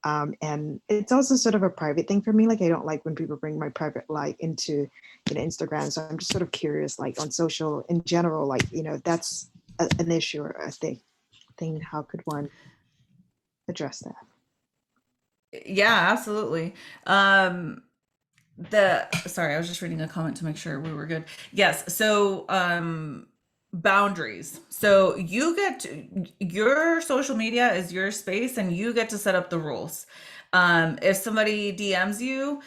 And it's also sort of a private thing for me. Like, I don't like when people bring my private life into Instagram. So I'm just sort of curious, like on social in general, like, if that's an issue or a thing, how could one address that? Yeah, absolutely. Sorry, I was just reading a comment to make sure we were good. Yes. So, boundaries. So your social media is your space, and you get to set up the rules. If somebody DMs you,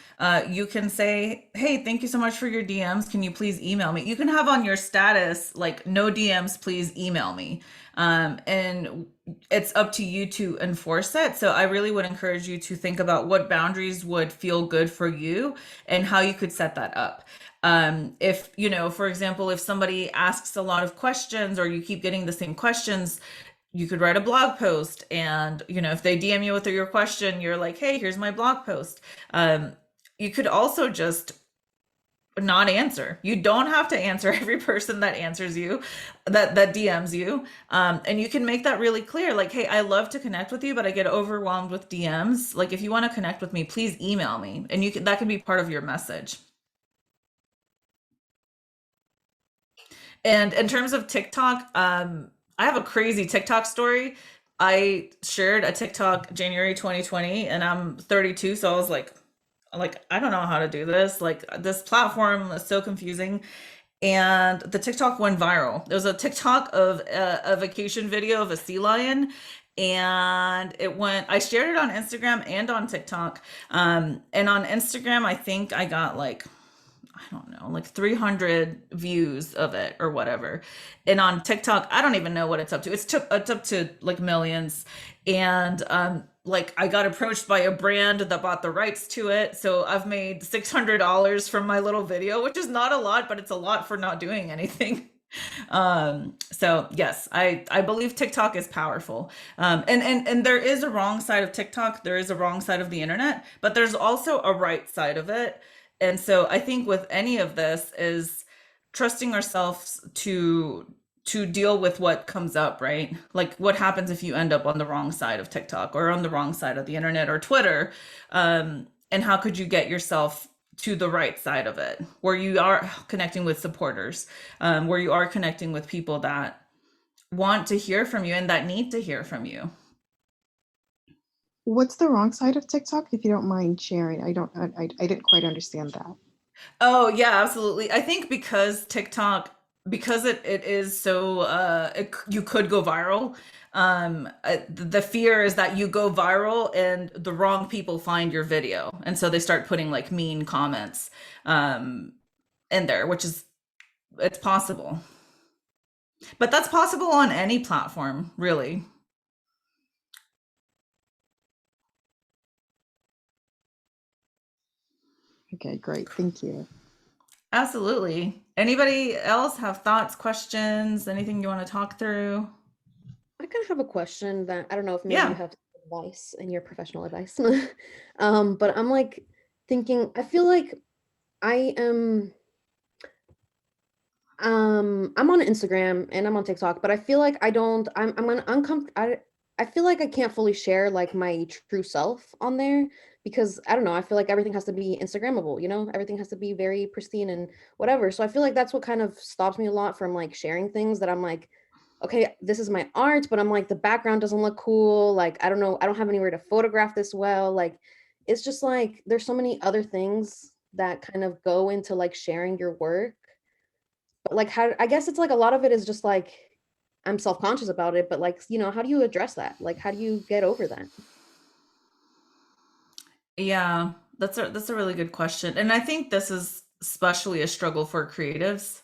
you can say, hey, thank you so much for your DMs. Can you please email me? You can have on your status, like, no DMs, please email me. And it's up to you to enforce it. So I really would encourage you to think about what boundaries would feel good for you and how you could set that up. If, for example, if somebody asks a lot of questions, or you keep getting the same questions, you could write a blog post, and, if they DM you with your question, you're like, hey, here's my blog post. You could also just not answer. You don't have to answer every person that answers you, that DMs you. And you can make that really clear. Like, hey, I love to connect with you, but I get overwhelmed with DMs. Like, if you want to connect with me, please email me. And that can be part of your message. And in terms of TikTok, I have a crazy TikTok story. I shared a TikTok January 2020, and I'm 32. So I was like, I don't know how to do this. Like, this platform is so confusing. And the TikTok went viral. There was a TikTok of a vacation video of a sea lion, and I shared it on Instagram and on TikTok. And on Instagram, I think I got like 300 views of it or whatever. And on TikTok, I don't even know what it's up to. It's up to like millions. And I got approached by a brand that bought the rights to it. So I've made $600 from my little video, which is not a lot, but it's a lot for not doing anything. So yes, I believe TikTok is powerful. And there is a wrong side of TikTok. There is a wrong side of the internet, but there's also a right side of it. And so I think with any of this is trusting ourselves to deal with what comes up, right? Like, what happens if you end up on the wrong side of TikTok or on the wrong side of the internet or Twitter? And how could you get yourself to the right side of it, where you are connecting with supporters, where you are connecting with people that want to hear from you and that need to hear from you? What's the wrong side of TikTok, if you don't mind sharing? I didn't quite understand that. Oh, yeah, absolutely. I think because TikTok because it is so you could go viral. The fear is that you go viral and the wrong people find your video, and so they start putting like mean comments in there, which is, it's possible, but that's possible on any platform, really. Okay, great. Thank you. Absolutely. Anybody else have thoughts, questions, anything you want to talk through? I kind of have a question that I don't know if maybe Yeah. you have advice and your professional advice. But I'm like thinking, I feel like I am I'm on Instagram and I'm on TikTok, but I feel like I'm an I feel like I can't fully share like my true self on there because I don't know, I feel like everything has to be Instagrammable, you know? Everything has to be very pristine and whatever. So I feel like that's what kind of stops me a lot from like sharing things that I'm like, okay, this is my art, but I'm like the background doesn't look cool. Like I don't know, I don't have anywhere to photograph this well. Like it's just like there's so many other things that kind of go into like sharing your work. But like how I guess it's like a lot of it is just like I'm self-conscious about it, but like, you know, how do you address that? Like how do you get over that? Yeah, that's a really good question. And I think this is especially a struggle for creatives,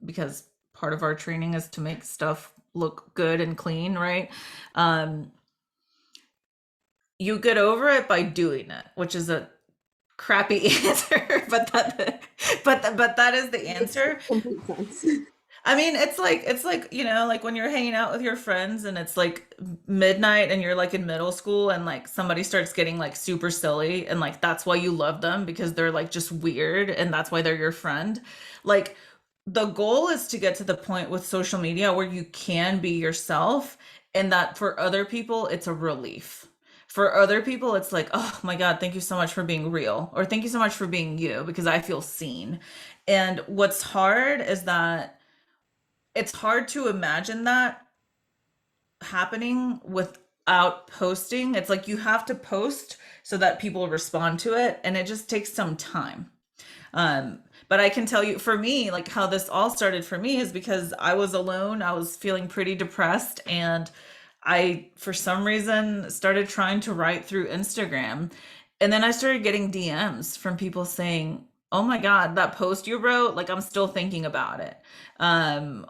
because part of our training is to make stuff look good and clean, right? Um, you get over it by doing it, which is a crappy answer, but that is the answer. Complete sense. I mean, it's like, you know, like when you're hanging out with your friends and it's like midnight and you're like in middle school and like somebody starts getting like super silly and like that's why you love them because they're like just weird and that's why they're your friend. Like the goal is to get to the point with social media where you can be yourself and that for other people it's a relief. For other people it's like, "Oh my God, thank you so much for being real," or "Thank you so much for being you because I feel seen." And what's hard is that it's hard to imagine that happening without posting. It's like you have to post so that people respond to it, and it just takes some time. But I can tell you, for me, like how this all started for me is because I was alone. I was feeling pretty depressed, and I, for some reason, started trying to write through Instagram. And then I started getting DMs from people saying, "Oh my God, that post you wrote, like I'm still thinking about it."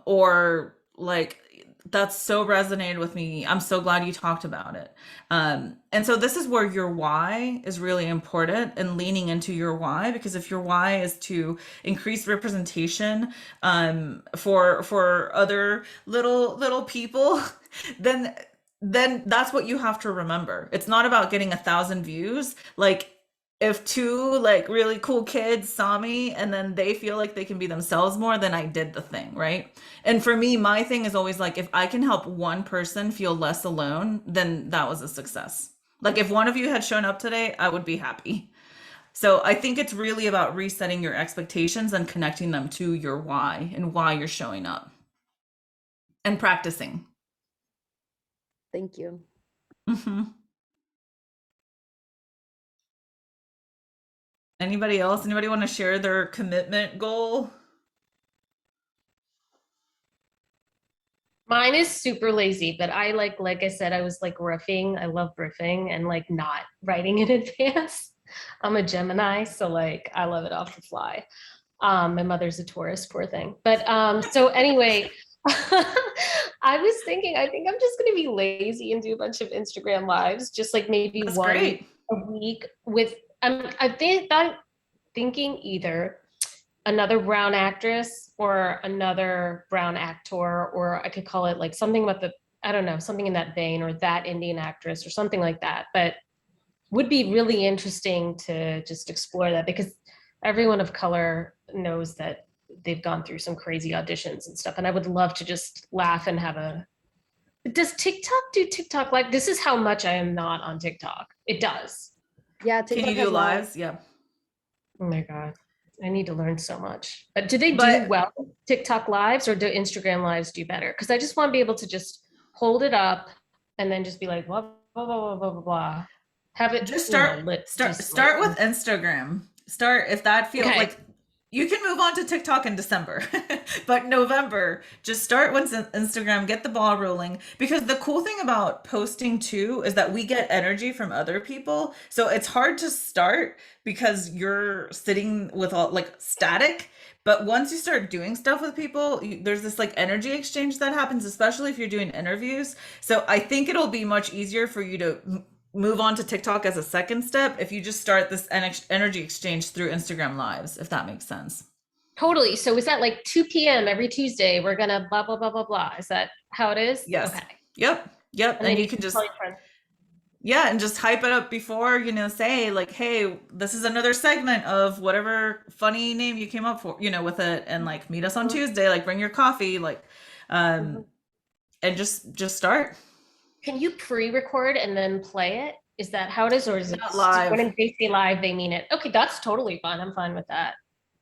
Or like, "That's so resonated with me. I'm so glad you talked about it." And so this is where your why is really important and leaning into your why, because if your why is to increase representation for other little people, then that's what you have to remember. It's not about getting 1,000 views. Like if two like really cool kids saw me and then they feel like they can be themselves more, then I did the thing, right? And for me, my thing is always like, if I can help one person feel less alone, then that was a success. Like if one of you had shown up today, I would be happy. So I think it's really about resetting your expectations and connecting them to your why and why you're showing up and practicing. Thank you. Hmm. Anybody else? Anybody want to share their commitment goal? Mine is super lazy, but I like I said, I was like riffing. I love riffing and like not writing in advance. I'm a Gemini, so like I love it off the fly. My mother's a Taurus, poor thing. But so anyway, I was thinking, I think I'm just gonna be lazy and do a bunch of Instagram lives, just like maybe That's one great. a week with thinking either another brown actress or another brown actor, or I could call it like something about I don't know, something in that vein, or that Indian actress or something like that. But would be really interesting to just explore that, because everyone of color knows that they've gone through some crazy auditions and stuff. And I would love to just laugh and have a, does TikTok do TikTok live? This is how much I am not on TikTok. It does. Yeah, Can TikTok you has do lives? Yeah. Oh my God. I need to learn so much. But do they do But- well TikTok lives, or do Instagram lives do better? Because I just want to be able to just hold it up and then just be like, blah, blah, blah, blah, blah, blah, blah. Have it Just you know, start lit, start just start like- with Instagram. Start if that feels Okay. like You can move on to TikTok in December, but November, just start with Instagram, get the ball rolling. Because the cool thing about posting too is that we get energy from other people. So it's hard to start because you're sitting with all like static. But once you start doing stuff with people, there's this like energy exchange that happens, especially if you're doing interviews. So I think it'll be much easier for you to move on to TikTok as a second step if you just start this energy exchange through Instagram Lives, if that makes sense. Totally. So is that like 2 p.m. every Tuesday? We're gonna blah blah blah blah blah. Is that how it is? Yes. Okay. Yep. And then And you can just, tell your friends. yeah, and just hype it up before, say like, hey, this is another segment of whatever funny name you came up for, with it, and like meet us on Tuesday, like bring your coffee, like, and just start. Can you pre-record and then play it? Is that how it is, or is it Not live. when they say live, they mean it? Okay, that's totally fine. I'm fine with that.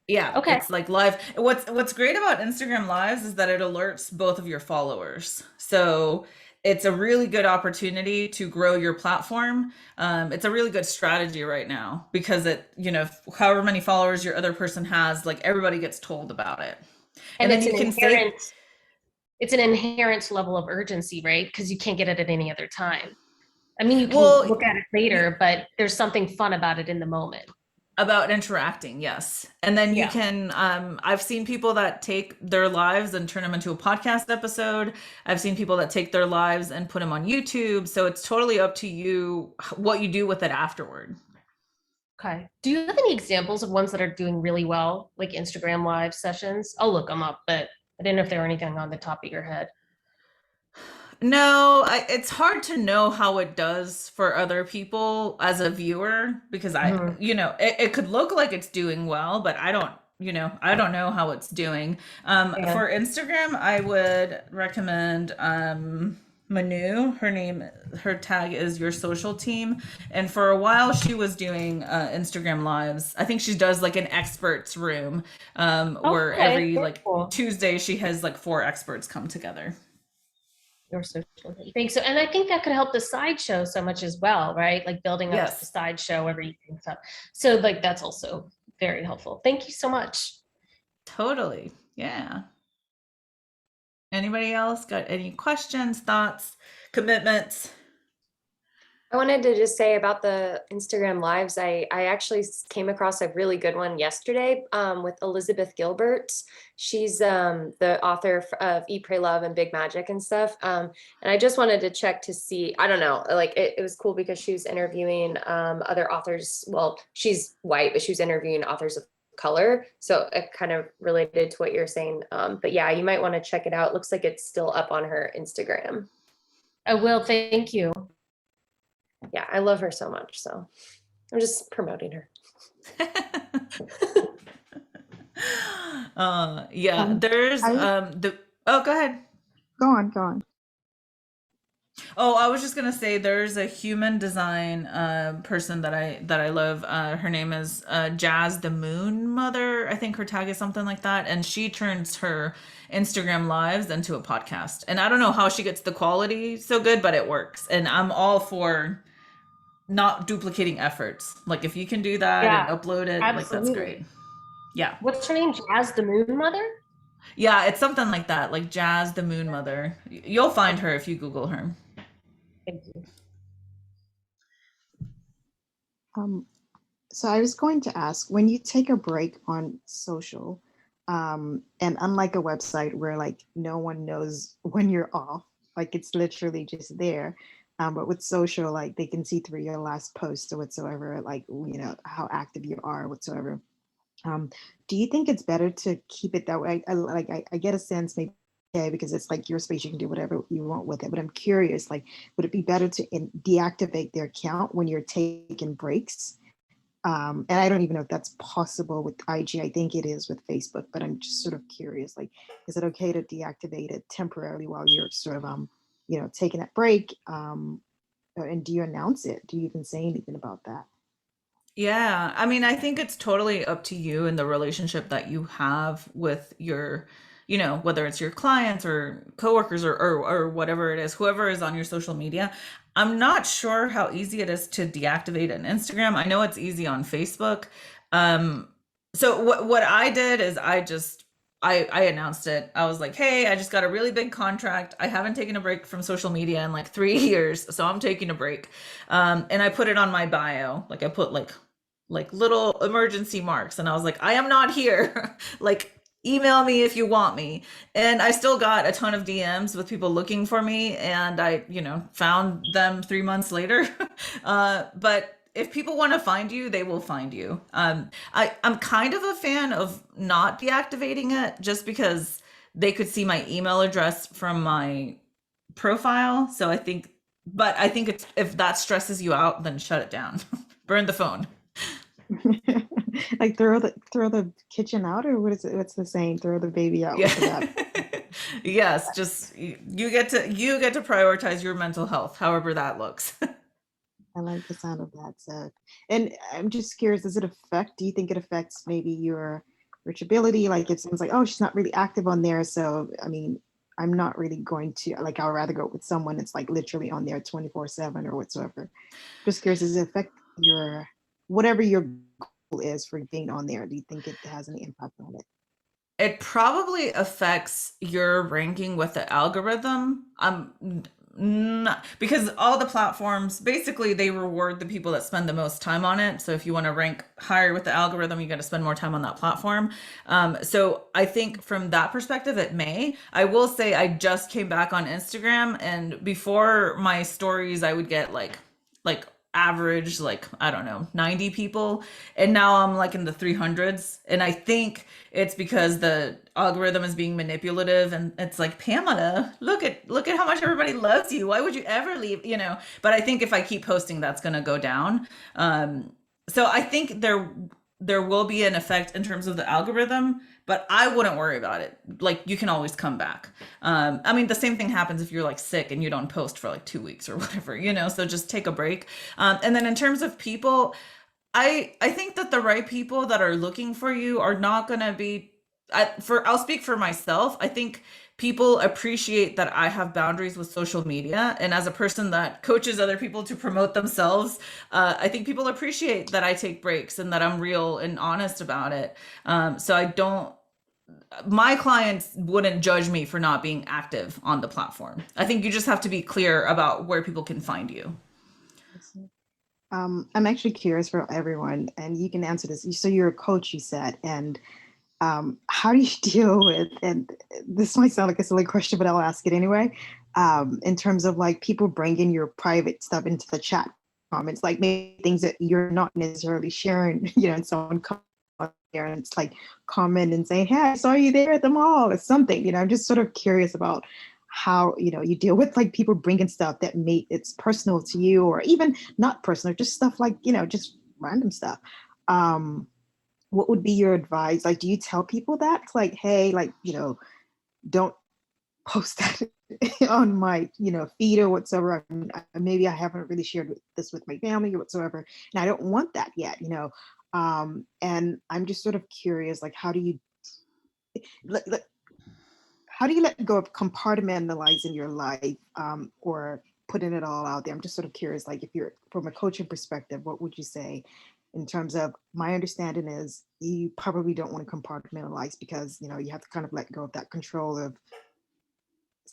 Yeah, Okay. it's like live. What's great about Instagram Lives is that it alerts both of your followers. So it's a really good opportunity to grow your platform. It's a really good strategy right now because however many followers your other person has, like everybody gets told about it. And then it's you an can say, inherent, it's an inherent level of urgency, right? Because you can't get it at any other time. I mean, you can Well, look at it later, but there's something fun about it in the moment. about interacting, yes. And then you Yeah. can, I've seen people that take their lives and turn them into a podcast episode. I've seen people that take their lives and put them on YouTube. So it's totally up to you what you do with it afterward. Okay. Do you have any examples of ones that are doing really well, like Instagram live sessions? I'll look them up, but I didn't know if there were anything on the top of your head. No, it's hard to know how it does for other people as a viewer because it could look like it's doing well, but I don't know how it's doing. Yeah. For Instagram, I would recommend Manu. Her tag is your social team. And for a while she was doing Instagram lives. I think she does like an experts room where Okay, every very like cool. Tuesday she has like 4 experts come together. Your social thing. So, and I think that could help the sideshow so much as well, right? Like building up Yes. the sideshow every stuff. So like that's also very helpful. Thank you so much. Totally. Yeah. Anybody else got any questions, thoughts, commitments? I wanted to just say about the Instagram lives. I actually came across a really good one yesterday with Elizabeth Gilbert. She's the author of Eat, Pray, Love, and Big Magic and stuff. And I just wanted to check to see, I don't know, like it was cool because she was interviewing other authors. Well, she's white, but she was interviewing authors of color. So it kind of related to what you're saying. But yeah, you might want to check it out. It looks like it's still up on her Instagram. I will. Thank you. Yeah, I love her so much. So I'm just promoting her. Yeah, there's oh, go ahead. Go on. Oh, I was just gonna say there's a human design person that I love. Her name is Jazz the Moon Mother. I think her tag is something like that, and she turns her Instagram lives into a podcast. And I don't know how she gets the quality so good, but it works. And I'm all for not duplicating efforts. Like if you can do that Yeah, and upload it, like that's absolutely. great. Yeah. What's her name? Jazz the Moon Mother? Yeah, it's something like that, like Jazz the Moon Mother. You'll find her if you Google her. Thank you. So I was going to ask, when you take a break on social, and unlike a website where like no one knows when you're off, like it's literally just there. But with social, like they can see through your last post or whatsoever, like how active you are whatsoever. Do you think it's better to keep it that way? I get a sense maybe because it's like your space, you can do whatever you want with it. But I'm curious, like, would it be better to deactivate their account when you're taking breaks? And I don't even know if that's possible with IG. I think it is with Facebook, but I'm just sort of curious, like, is it okay to deactivate it temporarily while you're sort of, taking that break? And do you announce it? Do you even say anything about that? Yeah, I mean, I think it's totally up to you and the relationship that you have with your, whether it's your clients or coworkers or whatever it is, whoever is on your social media. I'm not sure how easy it is to deactivate an Instagram. I know it's easy on Facebook. So what I did is I announced it. I was like, "Hey, I just got a really big contract. I haven't taken a break from social media in like 3 years, so I'm taking a break." And I put it on my bio. Like I put like little emergency marks, and I was like, "I am not here." Like email me if you want me. And I still got a ton of DMs with people looking for me, and I, found them 3 months later. But if people want to find you, they will find you. I'm kind of a fan of not deactivating it just because they could see my email address from my profile. So but I think if that stresses you out, then shut it down. Burn the phone. Like throw the kitchen out, or what is it? What's the saying? Throw the baby out with the bath. Yes, just you get to prioritize your mental health, however that looks. I like the sound of that. So, and I'm just curious, do you think it affects maybe your reachability? Like it seems like, oh, she's not really active on there. So, I mean, I'm not really going to, like, I'd rather go with someone that's like literally on there 24/7 or whatsoever. Just curious, does it affect whatever your goal is for being on there? Do you think it has any impact on it? It probably affects your ranking with the algorithm. Because all the platforms basically they reward the people that spend the most time on it. So if you want to rank higher with the algorithm, you got to spend more time on that platform. So I think from that perspective, it may. I will say I just came back on Instagram, and before my stories, I would get like average, like, I don't know, 90 people. And now I'm like in the 300s. And I think it's because the algorithm is being manipulative, and it's like, Pamela, look at how much everybody loves you. Why would you ever leave? But I think if I keep posting, that's going to go down. So I think there will be an effect in terms of the algorithm, but I wouldn't worry about it. Like, you can always come back. I mean, the same thing happens if you're like sick and you don't post for like 2 weeks or whatever, so just take a break. And then in terms of people, I think that the right people that are looking for you are not going to be, I'll speak for myself. I think people appreciate that I have boundaries with social media. And as a person that coaches other people to promote themselves, I think people appreciate that I take breaks and that I'm real and honest about it. So my clients wouldn't judge me for not being active on the platform. I think you just have to be clear about where people can find you. I'm actually curious for everyone, and you can answer this. So you're a coach, you said, and how do you deal with, and this might sound like a silly question, but I'll ask it anyway, in terms of like people bringing your private stuff into the chat comments, like maybe things that you're not necessarily sharing, and someone comes there and it's like comment and saying, hey, I saw you there at the mall or something. I'm just sort of curious about how you deal with like people bringing stuff that it's personal to you, or even not personal, just stuff like just random stuff. What would be your advice? Like, do you tell people that, like, hey, like, don't post that on my feed or whatsoever? Maybe I haven't really shared this with my family or whatsoever, and I don't want that yet. And I'm just sort of curious, like, how do you let go of compartmentalizing your life, or putting it all out there? I'm just sort of curious, like, if you're from a coaching perspective, what would you say in terms of, my understanding is you probably don't want to compartmentalize because, you have to kind of let go of that control of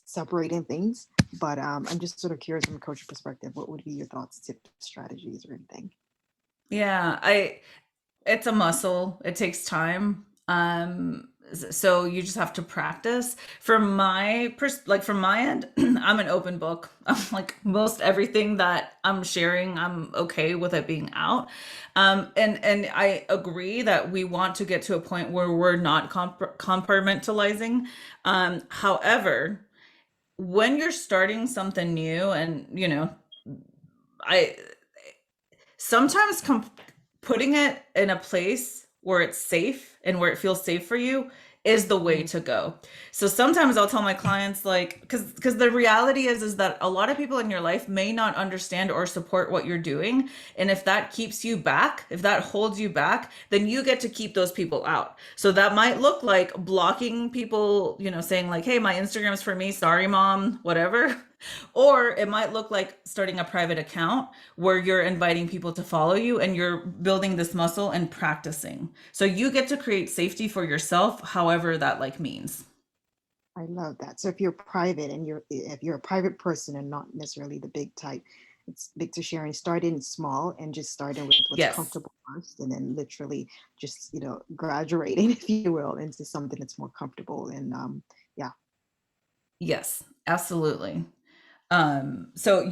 separating things. But I'm just sort of curious from a coaching perspective, what would be your thoughts, tips, strategies, or anything? Yeah, it's a muscle. It takes time. So you just have to practice. From my end, I'm an open book. I'm like, most everything that I'm sharing, I'm okay with it being out. And I agree that we want to get to a point where we're not compartmentalizing. However, when you're starting something new, and I sometimes putting it in a place where it's safe and where it feels safe for you is the way to go. So sometimes I'll tell my clients, like, because the reality is that a lot of people in your life may not understand or support what you're doing. And if that keeps you back, if that holds you back, then you get to keep those people out. So that might look like blocking people, saying like, hey, my Instagram's for me, sorry, mom, whatever. Or it might look like starting a private account where you're inviting people to follow you and you're building this muscle and practicing. So you get to create safety for yourself, however that like means. I love that. So if you're private and if you're a private person and not necessarily the big type, it's big to sharing, starting small and just starting with what's Yes. comfortable first, and then literally just, graduating, if you will, into something that's more comfortable. And yeah. Yes, absolutely. So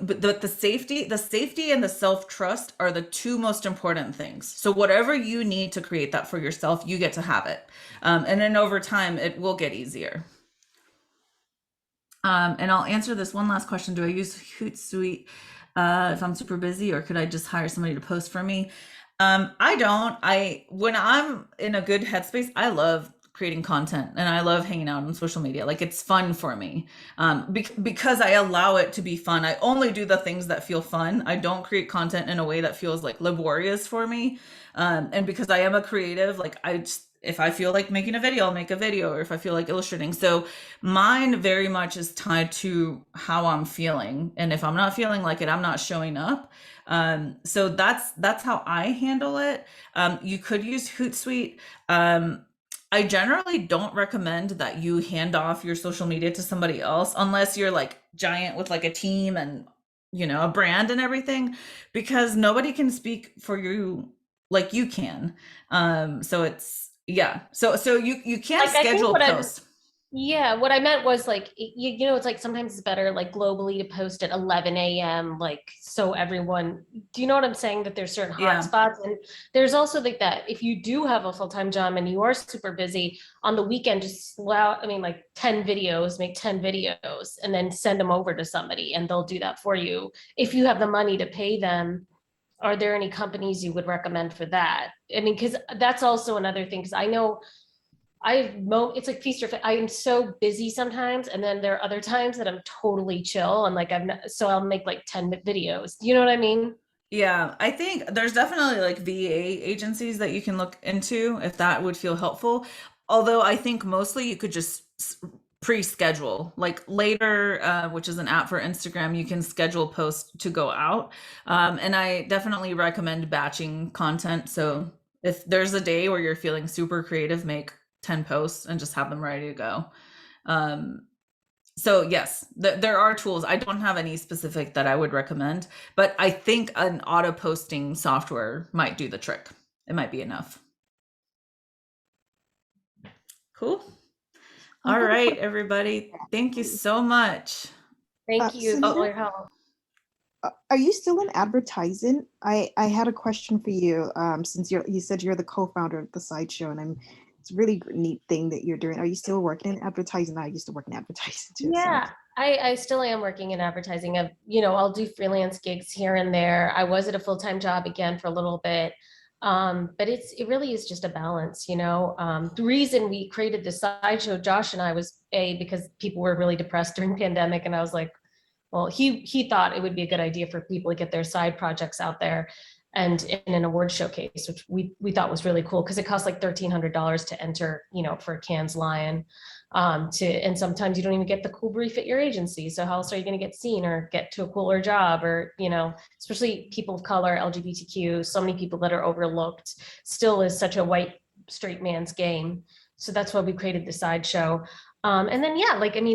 but the safety and the self-trust are the two most important things. So whatever you need to create that for yourself, you get to have it. And then over time, it will get easier. And I'll answer this one last question. Do I use Hootsuite if I'm super busy, or could I just hire somebody to post for me? I don't. When I'm in a good headspace, I love creating content and I love hanging out on social media. Like, it's fun for me because I allow it to be fun. I only do the things that feel fun. I don't create content in a way that feels like laborious for me. And because I am a creative, like if I feel like making a video, I'll make a video, or if I feel like illustrating. So mine very much is tied to how I'm feeling. And if I'm not feeling like it, I'm not showing up. So that's how I handle it. You could use Hootsuite. I generally don't recommend that you hand off your social media to somebody else unless you're like giant with like a team and, a brand and everything, because nobody can speak for you like you can. So it's, yeah. So you can't Like, I think schedule what I'm- posts. Yeah, what I meant was like, it's like sometimes it's better like globally to post at 11 a.m. like so everyone, do you know what I'm saying? That there's certain Yeah. hotspots, and there's also like that if you do have a full-time job and you are super busy on the weekend, just like 10 videos, make 10 videos and then send them over to somebody and they'll do that for you. If you have the money to pay them, are there any companies you would recommend for that? I mean, because that's also another thing, because I know it's like feast or famine. I am so busy sometimes, and then there are other times that I'm totally chill and like so I'll make like 10 videos. You know what I mean? Yeah, I think there's definitely like VA agencies that you can look into if that would feel helpful. Although I think mostly you could just pre-schedule, like Later, which is an app for Instagram, you can schedule posts to go out. And I definitely recommend batching content. So if there's a day where you're feeling super creative, make 10 posts and just have them ready to go. So yes, there are tools. I don't have any specific that I would recommend, but I think an auto posting software might do the trick. It might be enough. Cool. All right, everybody. Thank you so much. Thank you Cindy? for your help. Are you still in advertising? I had a question for you. Since you said you're the co-founder of the Sideshow, and it's a really neat thing that you're doing. Are you still working in advertising? I used to work in advertising too. Yeah, I still am working in advertising. I'll do freelance gigs here and there. I was at a full-time job again for a little bit. But it really is just a balance, The reason we created the Sideshow, Josh and I, was because people were really depressed during the pandemic, and I was like, well, he thought it would be a good idea for people to get their side projects out there and in an award showcase, which we thought was really cool because it costs like $1,300 to enter, for Cannes Lion. And sometimes you don't even get the cool brief at your agency. So how else are you going to get seen or get to a cooler job, or, especially people of color, LGBTQ, so many people that are overlooked, still is such a white straight man's game. So that's why we created the Sideshow. And then,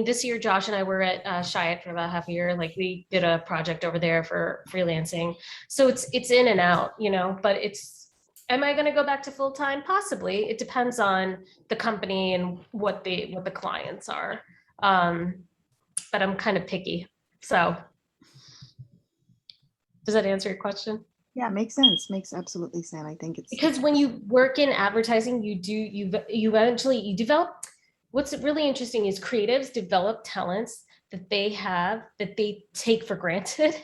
this year, Josh and I were at Chiat for about half a year. Like, we did a project over there for freelancing. So it's in and out, but am I going to go back to full time? Possibly. It depends on the company and what the clients are. But I'm kind of picky. So does that answer your question? Yeah, makes sense. Makes absolutely sense. I think it's because when you work in advertising, you eventually develop. What's really interesting is creatives develop talents that they have that they take for granted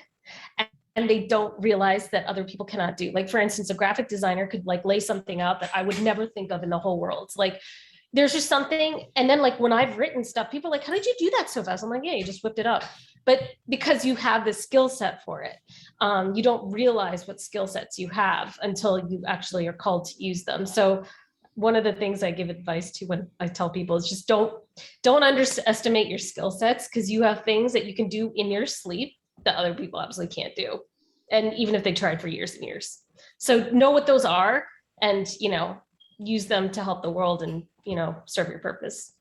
and they don't realize that other people cannot do. Like, for instance, a graphic designer could like lay something out that I would never think of in the whole world. It's like, there's just something. And then like when I've written stuff, people are like, how did you do that so fast? I'm like, yeah, you just whipped it up. But because you have the skill set for it, you don't realize what skill sets you have until you actually are called to use them. So one of the things I give advice to when I tell people is just don't don't underestimate your skill sets, because you have things that you can do in your sleep that other people absolutely can't do. And even if they tried for years and years. So know what those are and, use them to help the world and, serve your purpose.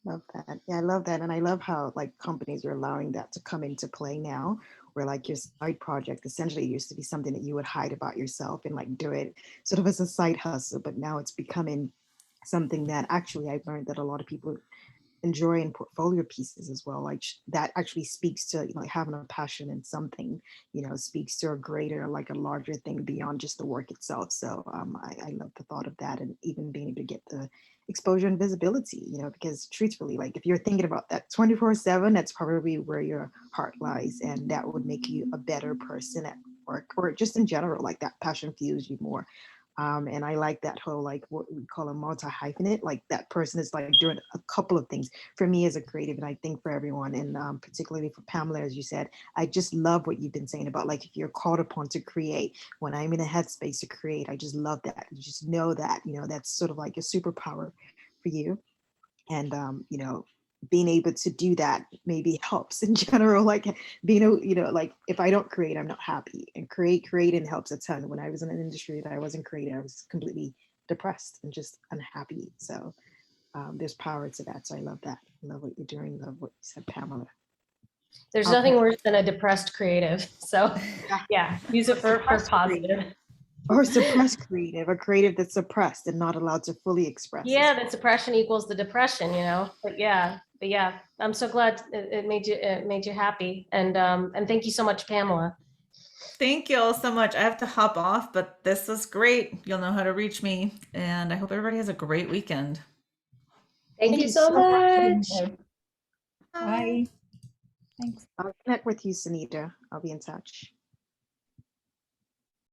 Love that. Yeah, I love that. And I love how like companies are allowing that to come into play now, where like your side project essentially used to be something that you would hide about yourself and like do it sort of as a side hustle, but now it's becoming something that actually I've learned that a lot of people enjoy in portfolio pieces as well. Like that actually speaks to, like having a passion in something, speaks to a greater, like a larger thing beyond just the work itself. So I love the thought of that, and even being able to get the exposure and visibility, because truthfully, like if you're thinking about that 24/7, that's probably where your heart lies, and that would make you a better person at work, or just in general, like that passion fuels you more. And I like that whole, like what we call a multi-hyphenate, like that person is like doing a couple of things for me as a creative, and I think for everyone, and particularly for Pamela, as you said, I just love what you've been saying about like if you're called upon to create, when I'm in a headspace to create, I just love that. You just know that, that's sort of like a superpower for you. And being able to do that maybe helps in general, like being like if I don't create, I'm not happy, and creating helps a ton. When I was in an industry that I wasn't creating, I was completely depressed and just unhappy. So there's power to that. So I love that. I love what you're doing. Love what you said, Pamela. There's Okay. nothing worse than a depressed creative. So yeah, use it for positive. Or suppressed creative, a creative that's suppressed and not allowed to fully express. Yeah, that suppression equals the depression, but yeah, I'm so glad it made you happy. And thank you so much, Pamela. Thank you all so much. I have to hop off, but this was great. You'll know how to reach me, and I hope everybody has a great weekend. Thank you so much. Bye. Thanks. I'll connect with you, Sunita. I'll be in touch.